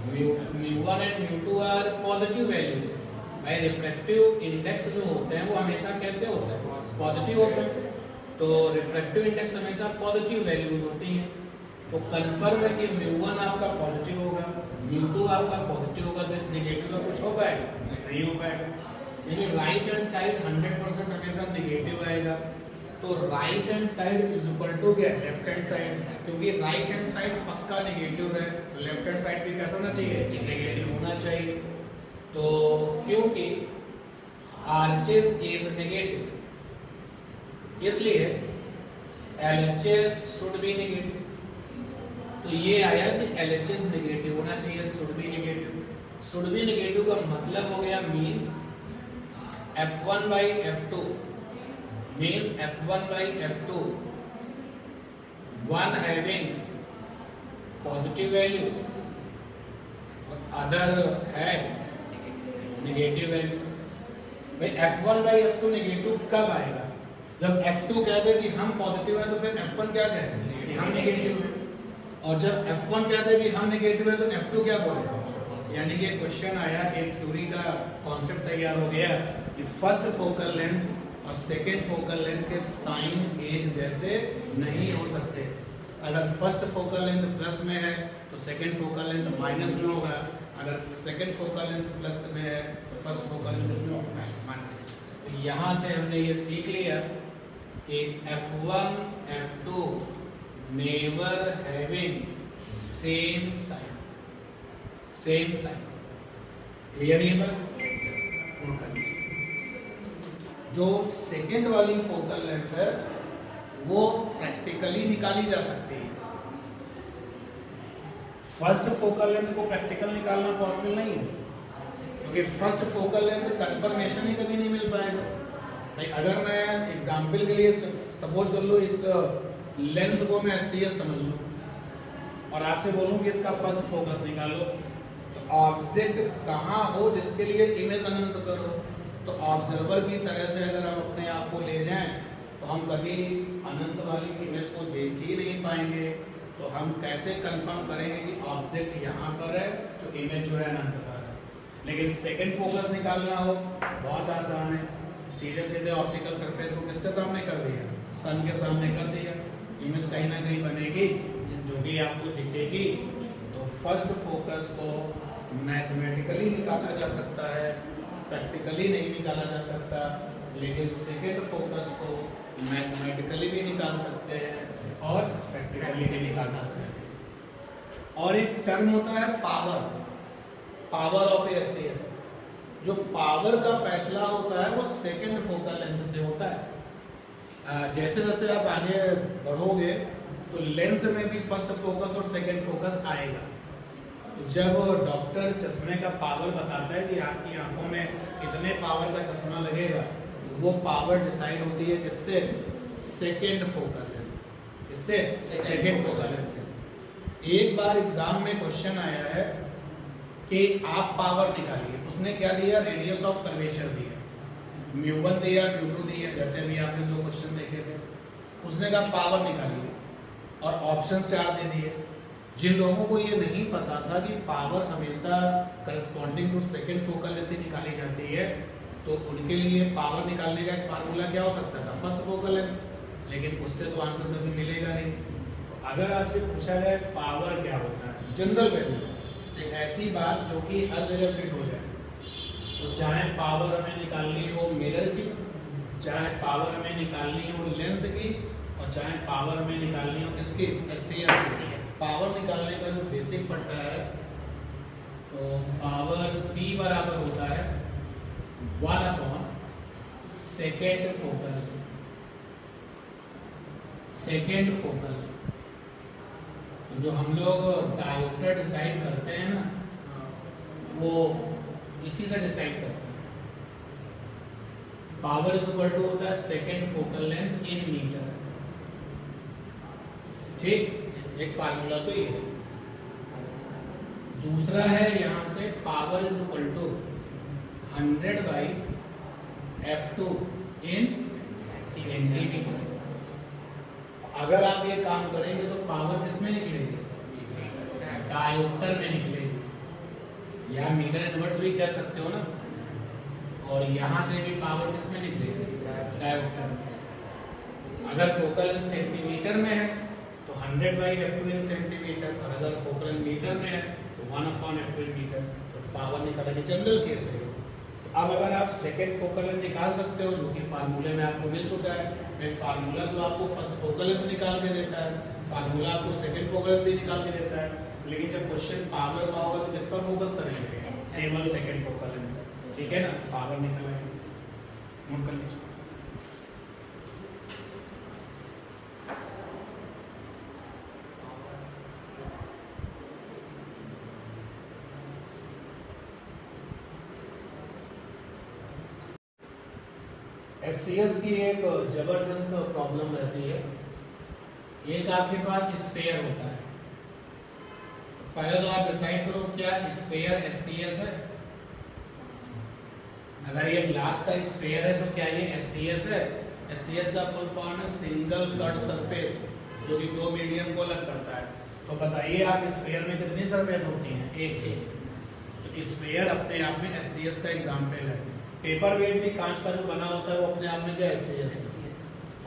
μ1 एंड μ2 आर पॉजिटिव वैल्यूज। भाई रिफ्रैक्टिव इंडेक्स जो होते हैं वो हमेशा कैसे होते हैं, पॉजिटिव होते हैं। तो रिफ्रैक्टिव इंडेक्स हमेशा पॉजिटिव वैल्यूज होती हैं। तो कंफर्म है कि μ1 आपका पॉजिटिव होगा, μ2 आपका पॉजिटिव होगा, तो इस नेगेटिव का कुछ हो पाएगा? नहीं हो पाएगा। लेकिन राइट हैंड साइड 100% हमेशा नेगेटिव आएगा। तो right hand side is equal to क्या, लेफ्ट हैंड साइड, क्योंकि राइट हैंड साइड पक्का नेगेटिव है, लेफ्ट हैंड साइड भी कैसा होना चाहिए, नेगेटिव होना चाहिए। तो क्योंकि RHS इज नेगेटिव, इसलिए LHS शुड बी नेगेटिव। तो ये आया कि LHS नेगेटिव होना चाहिए, should be negative. Should be negative का मतलब हो गया means F1/F2 means F1/F2 one having positive value और अदर है नेगेटिव वैल्यू। भाई F1/F2 नेगेटिव कब आएगा, जब F2 कह दे कि हम पॉजिटिव है तो फिर F1 क्या कहे कि हम नेगेटिव है, और जब F1 कह दे कि हम नेगेटिव है तो F2 क्या बोलेगा। यानी कि क्वेश्चन आया, एक थ्योरी का कॉन्सेप्ट तैयार हो गया कि फर्स्ट फोकल लेंथ और सेकेंड फोकल लेंथ के साइन एक जैसे नहीं हो सकते। अगर फर्स्ट फोकल लेंथ प्लस में है तो सेकेंड फोकल लेंथ माइनस में होगा, अगर सेकेंड फोकल लेंथ प्लस में है तो फर्स्ट फोकल लेंथ में होगा माइनस में। तो यहाँ से हमने ये सीख लिया कि F1 F2 never having same sign, same sign. Clear ये बात? जो सेकेंड वाली फोकल लेंथ है वो प्रैक्टिकली निकाली जा सकती है। फर्स्ट फोकल लेंथ को प्रैक्टिकल निकालना पॉसिबल नहीं है, क्योंकि फर्स्ट फोकल लेंथ कंफर्मेशन ही कभी नहीं मिल पाएगा। भाई अगर मैं एग्जांपल के लिए सपोज कर लो, इस लेंस को मैं SCS समझ लूं और आपसे बोलूं कि इसका फर्स्ट फोकस निकालो, तो ऑब्जेक्ट कहाँ हो जिसके लिए इमेज अनंत करो। तो ऑब्जर्वर की तरह से अगर हम अपने आप को ले जाएं तो हम कभी अनंत वाली इमेज को देख ही नहीं पाएंगे। तो हम कैसे कंफर्म करेंगे कि ऑब्जेक्ट यहाँ पर है तो इमेज जो है अनंत पर है। लेकिन सेकंड फोकस निकालना हो बहुत आसान है, सीधे सीधे ऑप्टिकल सरफेस को किसके सामने कर दिया, सन के सामने कर दिया, इमेज कहीं ना कहीं बनेगी जो भी आपको दिखेगी। तो फर्स्ट फोकस को मैथमेटिकली निकाला जा सकता है, प्रैक्टिकली नहीं निकाला जा सकता। लेकिन सेकेंड फोकस को मैथमेटिकली भी निकाल सकते हैं और प्रैक्टिकली भी निकाल सकते हैं। और एक टर्म होता है पावर, पावर ऑफ SCS। जो पावर का फैसला होता है वो सेकेंड फोकल लेंथ से होता है। जैसे जैसे आप आगे बढ़ोगे तो लेंस में भी फर्स्ट फोकस और सेकेंड फोकस आएगा। तो जब डॉक्टर चश्मे का पावर बताता है कि आपकी आंखों में इतने पावर का चश्मा लगेगा, तो वो पावर डिसाइड होती है किससे, सेकेंड फोकल लेंथ, किससे, सेकेंड फोकल लेंथ से। एक बार एग्जाम में क्वेश्चन आया है कि आप पावर निकालिए, उसने क्या दिया, रेडियस ऑफ कर्वेचर दिया, μ1 दिया, μ2 दिया, जैसे भी आपने दो क्वेश्चन देखे थे। उसने कहा पावर निकालिए और ऑप्शंस 4 दे दिए। जिन लोगों को ये नहीं पता था कि पावर हमेशा corresponding to second focal length निकाली जाती है, तो उनके लिए पावर निकालने का एक फार्मूला क्या हो सकता था, फर्स्ट फोकल लेंथ। लेकिन उससे तो आंसर कभी मिलेगा नहीं। तो अगर आपसे पूछा जाए पावर क्या होता है, जनरल वैल्यू, एक ऐसी बात जो कि हर जगह फिट हो जाए, तो चाहे पावर हमें निकालनी हो मिरर की, चाहे पावर हमें निकालनी हो लेंस की, और चाहे पावर हमें निकालनी हो किसकी, SCS की। पावर निकालने का जो बेसिक फंडा है, तो पावर P बराबर होता है 1/2 सेकेंड फोकल जो हम लोग डायोप्टर डिसाइड करते हैं ना, वो इसी से डिसाइड करते हैं। पावर इज इक्वल टू होता है second focal length in metre. ठीक, एक फार्मूला तो ये। दूसरा है यहां से power is equal to 100/f2 in centimetre. अगर आप ये काम करेंगे तो पावर किसमें निकलेगी, डायोप्टर में निकलेगी, या मीटर इनवर्स भी कह सकते हो ना। और यहाँ से भी पावर किसमें निकलेगी, डायोप्टर में। अगर फोकल लेंथ सेंटीमीटर में है तो 100/f2 इन सेंटीमीटर, और अगर फोकल लेंथ मीटर में है तो 1/f2 इन मीटर। तो पावर निकालने जनरल केस है। अब अगर आप सेकेंड फोकल लेंथ निकाल सकते हो, जो कि फार्मूले में आपको मिल चुका है। मैं फार्मूला तो आपको फर्स्ट फोकल लेंथ निकाल के देता है, फार्मूला आपको सेकेंड फोकल लेंथ भी निकाल के देता है, लेकिन जब क्वेश्चन पावर का होगा तो किस पर फोकस करेंगे, केवल सेकेंड फोकल लेंथ। ठीक है ना, पावर निकालेंगे, नोट कर लीजिए। SCS की एक जबरदस्त प्रॉब्लम रहती है। एक आपके पास स्फीयर होता है, पहले तो आप डिसाइड करो क्या स्फीयर SCS है। अगर ये ग्लास का स्फीयर है तो क्या ये SCS है। SCS का फुल फॉर्म है सिंगल कट सरफेस, जो कि दो मीडियम को अलग करता है। तो बताइए आप स्फीयर में कितनी सरफेस होती हैं, एक। तो स्फीयर अपने आप में SCS का एग्जाम्पल है। पेपर वेट भी कांच का जो बना होता है वो अपने आप में क्या SCS है।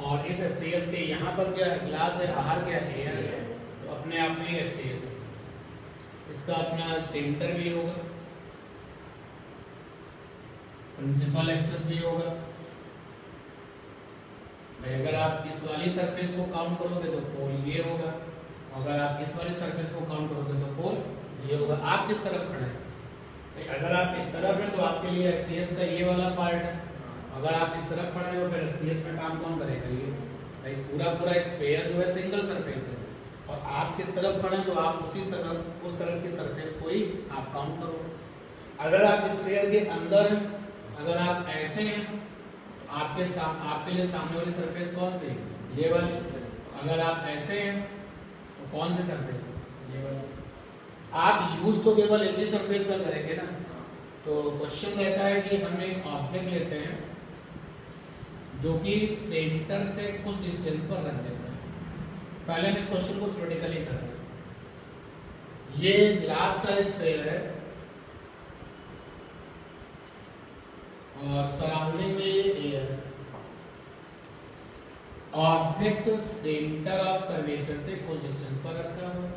और इस SCS के यहाँ पर क्या है, ग्लास है, बाहर क्या है, एयर है, तो अपने आप में SCS है। इसका अपना सेंटर भी होगा, प्रिंसिपल एक्सिस भी होगा। भाई अगर आप इस वाली सरफेस को काउंट करोगे तो पोल ये होगा, अगर आप इस वाली सरफेस को काउंट करोगे तो पोल ये होगा। आप किस तरफ खड़े हैं, अगर आप इस तरफ हैं तो आपके लिए SCS का ये वाला पार्ट है, अगर आप इस तरफ खड़े हैं तो फिर SCS में काम कौन करेगा, ये। भाई पूरा स्फीयर जो है सिंगल सरफेस है, और आप किस तरफ खड़े हैं तो आप उस तरफ की सरफेस को ही आप काउंट करो। अगर आप स्फीयर के अंदर हैं, अगर आप ऐसे हैं, आपके लिए सामने वाली सरफेस कौन सी, ये वाली। अगर आप ऐसे हैं तो कौन सी सरफेस है, ये वाली। आप यूज तो केवल एक ही सरफेस का करेंगे ना। तो क्वेश्चन रहता है कि हम एक ऑब्जेक्ट लेते हैं जो कि सेंटर से कुछ डिस्टेंस पर रख देते हैं। पहले हम इस क्वेश्चन को थ्योरेटिकली कर रहे हैं। ये ग्लास का स्फीयर है और सराउंडिंग में ये air. Object centre of curvature से कुछ डिस्टेंस पर रखा हुआ है।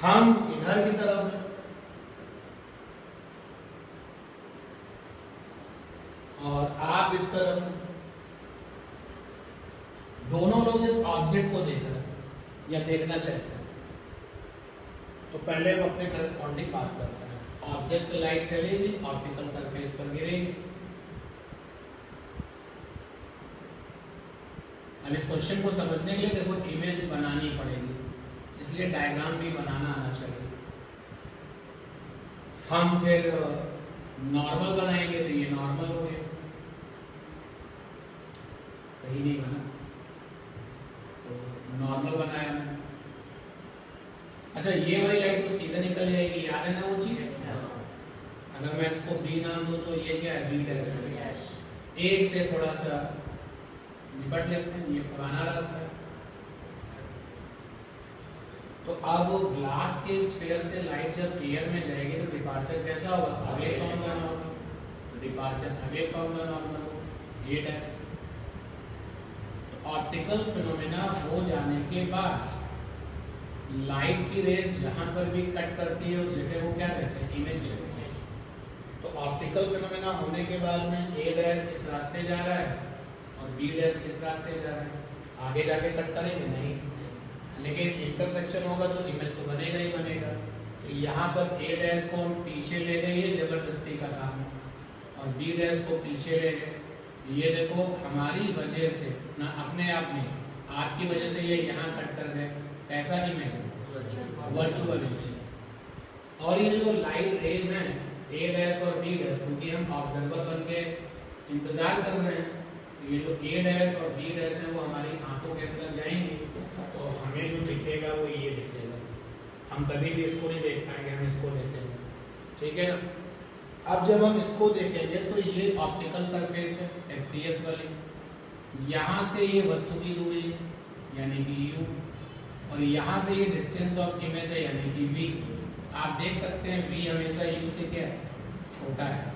हम इधर की तरफ हैं और आप इस तरफ हैं। दोनों लोग इस ऑब्जेक्ट को देख रहे हैं या देखना चाहते हैं। तो पहले हम अपने करस्पॉन्डिंग बात करते हैं। ऑब्जेक्ट से लाइट चलेगी, ऑप्टिकल सरफेस पर गिरेगी। अब इस क्वेश्चन को समझने के लिए देखो इमेज बनानी पड़ेगी, इसलिए डायग्राम भी बनाना आना चाहिए। हम फिर नॉर्मल बनाएंगे तो ये नॉर्मल हो गया, सही नहीं बना तो नॉर्मल बनाया मैंने। अच्छा ये वाली लाइट तो सीधे निकल जाएगी, याद है ना वो चीज। अगर मैं इसको बी नाम दूं तो ये क्या है, बी डैश। एक से थोड़ा सा निपट लेते हैं, ये पुराना रास्ता है। तो अब ग्लास के स्फीयर से लाइट जब एयर में जाएगी तो डिपार्चर कैसा होगा, अवे फ्रॉम द नॉर्मल। तो departure away from the normal, ये डैश। ऑप्टिकल फिनोमेना हो जाने के बाद लाइट की रेस जहां पर भी कट करती है उस जगह को क्या कहते हैं, इमेज। तो ऑप्टिकल फिनोमेना होने के बाद में ए डैश इस रास्ते जा रहा है और बी डैश इस रास्ते जा रहा है, आगे जाके कट करेंगे नहीं, लेकिन इंटरसेक्शन होगा तो इमेज तो बनेगा ही बनेगा। तो यहाँ पर ए डैश को हम पीछे ले गए, ये जबरदस्ती का काम है, और बी डैश को पीछे ले गए। ये देखो हमारी वजह से ना, अपने आप में आपकी वजह से ये यहाँ कट कर गए। कैसा इमेज है, वर्चुअल इमेज। और ये जो लाइट रेज हैं ए डैश और बी डैश, क्योंकि हम ऑब्जर्वर बन के इंतजार कर रहे हैं, ये जो ए डैश और बी डैश है वो हमारी आंखों के अंदर जाएंगे, तो हमें जो दिखेगा वो ये दिखेगा। हम कभी भी इसको नहीं देख पाएंगे, हम इसको देखेंगे, ठीक है ना। अब जब हम इसको देखेंगे तो ये ऑप्टिकल सरफेस है SCS वाली, यहाँ से ये वस्तु की दूरी है यानी कि u, और यहाँ से ये डिस्टेंस ऑफ इमेज है यानी कि v। आप देख सकते हैं v हमेशा u से क्या है, छोटा है,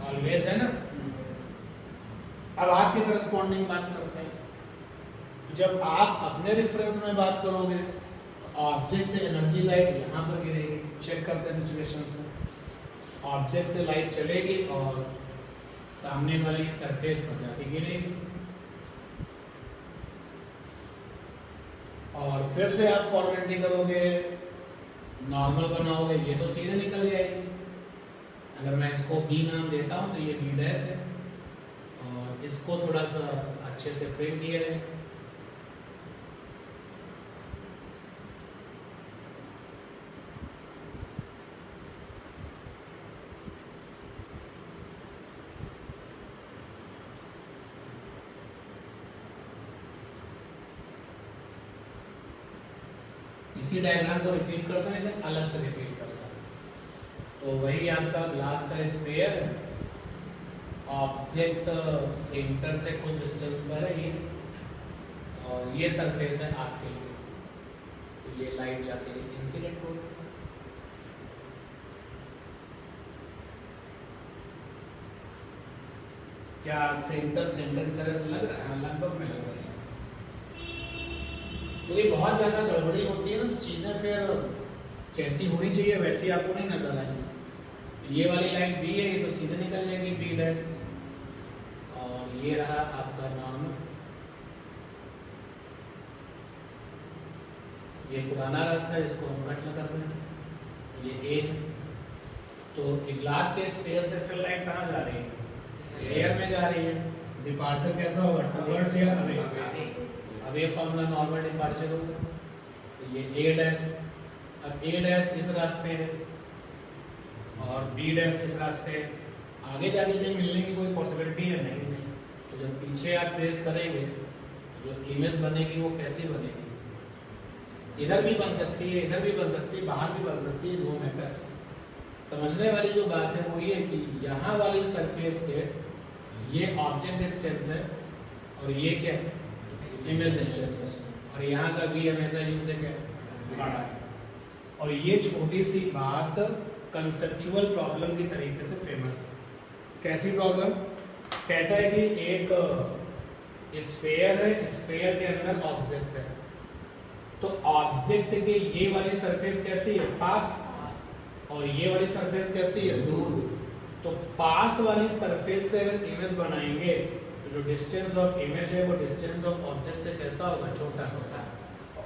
ऑलवेज है ना। अब आपके करस्पॉन्डिंग बात करते हैं। जब आप अपने रेफरेंस में बात करोगे, ऑब्जेक्ट से एनर्जी लाइट यहाँ पर गिरेगी। चेक करते हैं सिचुएशंस में, ऑब्जेक्ट से लाइट चलेगी और सामने वाली सरफेस पर जाके गिरेगी, और फिर से आप फॉर्मेलिटी करोगे, नॉर्मल बनाओगे, ये तो सीधे निकल जाएगी। अगर मैं इसको बी नाम देता हूं तो ये बी डैश है, और इसको थोड़ा सा अच्छे से फ्रेम किया है। इसी डायग्राम को रिपीट करता है लेकिन अलग से रिपीट करता है। तो वही आपका ग्लास का स्फीयर है, ऑब्जेक्ट सेंटर से कुछ डिस्टेंस पर है ये, और ये सरफेस है आपके लिए, तो ये लाइट जाके इंसिडेंट हो। क्या सेंटर की तरह से लग रहा है? लगभग में लग रहा है, क्योंकि बहुत ज्यादा गड़बड़ी होती है ना, तो चीजें फिर जैसी होनी चाहिए वैसी आपको नहीं नजर आएंगी। ये वाली लाइन बी है, ये तो सीधे निकल जाएगी बी डैश, और ये रहा आपका नॉर्मल। ये पुराना रास्ता है जिसको हम कट लगा रहे हैं, ये ए है। तो ग्लास के स्फीयर से फिर लाइट कहाँ जा रही है? एयर में जा रही है। डिपार्चर कैसा होगा, टुवर्ड्स या away? Away from the normal departure होगा। तो ये ए डैश, अब ए डैश इस रास्ते है और बी डैश इस रास्ते है, आगे जाके कहीं मिलने की कोई पॉसिबिलिटी है? नहीं। तो जब पीछे आप ट्रेस करेंगे जो इमेज बनेगी वो कैसी बनेगी? इधर भी बन सकती है, इधर भी बन सकती है, बाहर भी बन सकती है, वो मैटर। समझने वाली जो बात है वो ये है कि यहाँ वाली सरफेस से ये ऑब्जेक्ट डिस्टेंस है और ये क्या है, इमेज डिस्टेंस है, और यहाँ का भी हमेशा यू से क्या बड़ा है। और ये छोटी सी बात कंसेप्चुअल प्रॉब्लम की तरीके से फेमस है। कैसी प्रॉब्लम? कहता है कि एक स्फीयर है, स्फीयर के अंदर ऑब्जेक्ट है, तो ऑब्जेक्ट के ये वाली सरफेस कैसी है, पास, और ये वाली सरफेस कैसी है, दूर। तो पास वाली सरफेस से अगर इमेज बनाएंगे तो जो डिस्टेंस ऑफ इमेज है वो डिस्टेंस ऑफ ऑब्जेक्ट से कैसा होगा, छोटा होगा।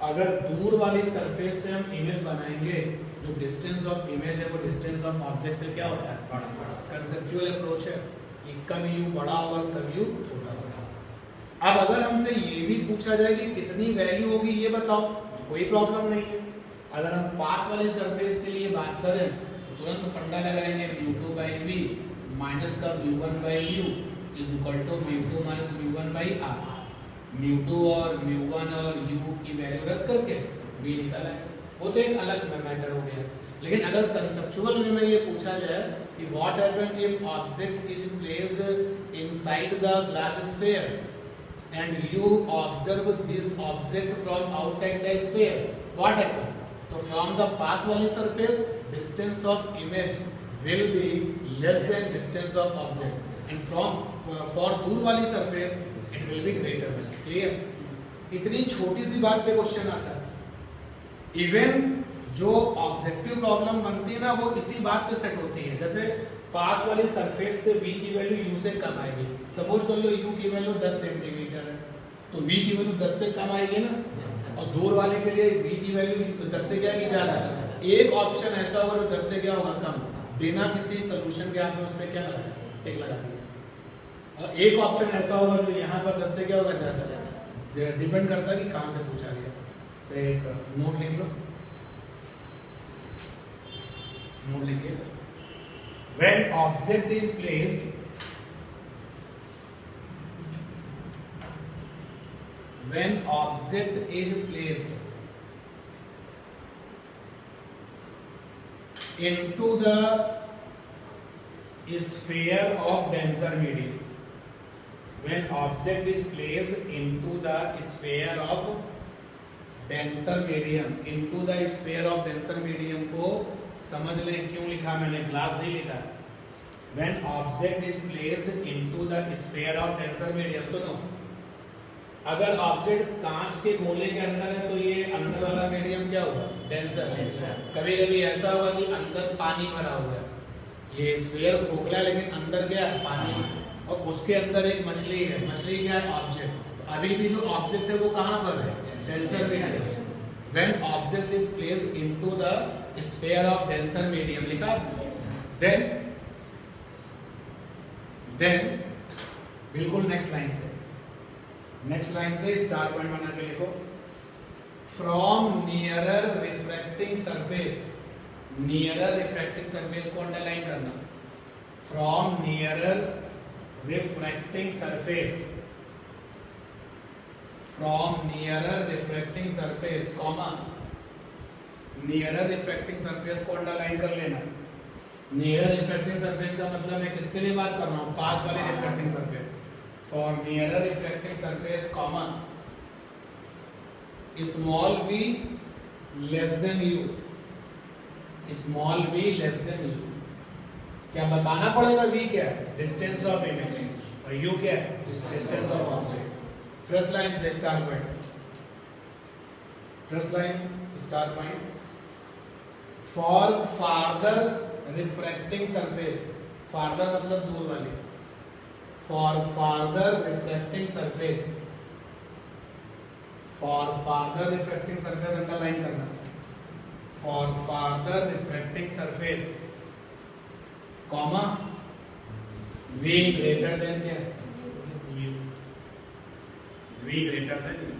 अगर दूर वाली सरफेस से हम इमेज बनाएंगे, जो डिस्टेंस ऑफ इमेज है वो डिस्टेंस ऑफ ऑब्जेक्ट से क्या होता है, बड़ा। कंसेप्चुअल अप्रोच है कि कम यू बड़ा होगा, कम यू छोटा होगा। अब अगर हमसे ये भी पूछा जाए कि कितनी वैल्यू होगी ये बताओ, कोई प्रॉब्लम नहीं है। अगर हम पास वाली सरफेस के लिए बात करें तो तुरंत फंडा लगाएंगे μ2/v माइनस का μ1/u is equal to μ2 minus μ1/r। μ2 और μ1 और u की वैल्यू रख करके v निकल आएगा, वो तो एक अलग मैटर हो गया। लेकिन अगर कंसेप्चुअल में ये पूछा जाए कि what happen if object is placed inside the glass sphere and you observe this object from outside the sphere, what happen? So from the pass wali surface distance of image will be less than distance of object, and from for dur wali surface it will be greater than. Clear. इतनी छोटी सी बात पे question आता है। Even जो objective problem बनती है ना वो इसी बात पे सेट होती है। जैसे पास वाली सरफेस से v की वैल्यू u से कम आएगी। सपोज कर लो u की वैल्यू 10 सेंटीमीटर है तो v की वैल्यू 10 से कम आएगी ना, और दूर वाले के लिए v की वैल्यू 10 से क्या आएगी, ज्यादा। एक ऑप्शन ऐसा होगा जो 10 से क्या होगा, कम। बिना किसी सोल्यूशन के आपने उसमें क्या लगाया, टिक लगा दिया। और एक ऑप्शन ऐसा होगा जो यहाँ पर 10 से क्या होगा, ज्यादा। डिपेंड करता है कि कहाँ से पूछा गया। तो एक नोट लिख लो, नोट लिखिए। When object is placed into the sphere of denser medium, when object is placed into the sphere of denser medium, into the sphere of denser medium को समझ लें क्यों लिखा मैंने, ग्लास नहीं लिखा। When object is placed into the sphere of denser medium, सुनो, अगर ऑब्जेक्ट कांच के गोले के अंदर है तो ये अंदर वाला मीडियम क्या होगा, डेंसर। कभी कभी ऐसा होगा कि अंदर पानी भरा हुआ है, ये स्फीयर खोखला है लेकिन अंदर क्या है, पानी, और उसके अंदर एक मछली है। मछली क्या है, ऑब्जेक्ट। अभी भी जो ऑब्जेक्ट है वो कहाँ पर है, denser medium. When object is placed into the sphere of denser medium, लिखा। then बिल्कुल नेक्स्ट लाइन से स्टार पॉइंट बना के लिखो। From nearer refracting surface, nearer refracting surface को अंडरलाइन करना। From nearer refracting surface, from nearer refracting surface, comma, nearer refracting surface को underline कर लेना। नियरर रिफ्रैक्टिंग सरफेस का मतलब मैं किसके लिए बात कर रहा हूँ, पास वाले refracting surface. For nearer refracting surface, comma, small v less than u, small v less than u। क्या बताना पड़ेगा, v क्या है, डिस्टेंस ऑफ इमेज, और u क्या है, distance of object. First line से star point, first line star point. For farther refracting surface, farther मतलब दूर वाली, for farther refracting surface, for farther refracting surface underline करना। For farther refracting surface, comma, v greater than क्या, v greater than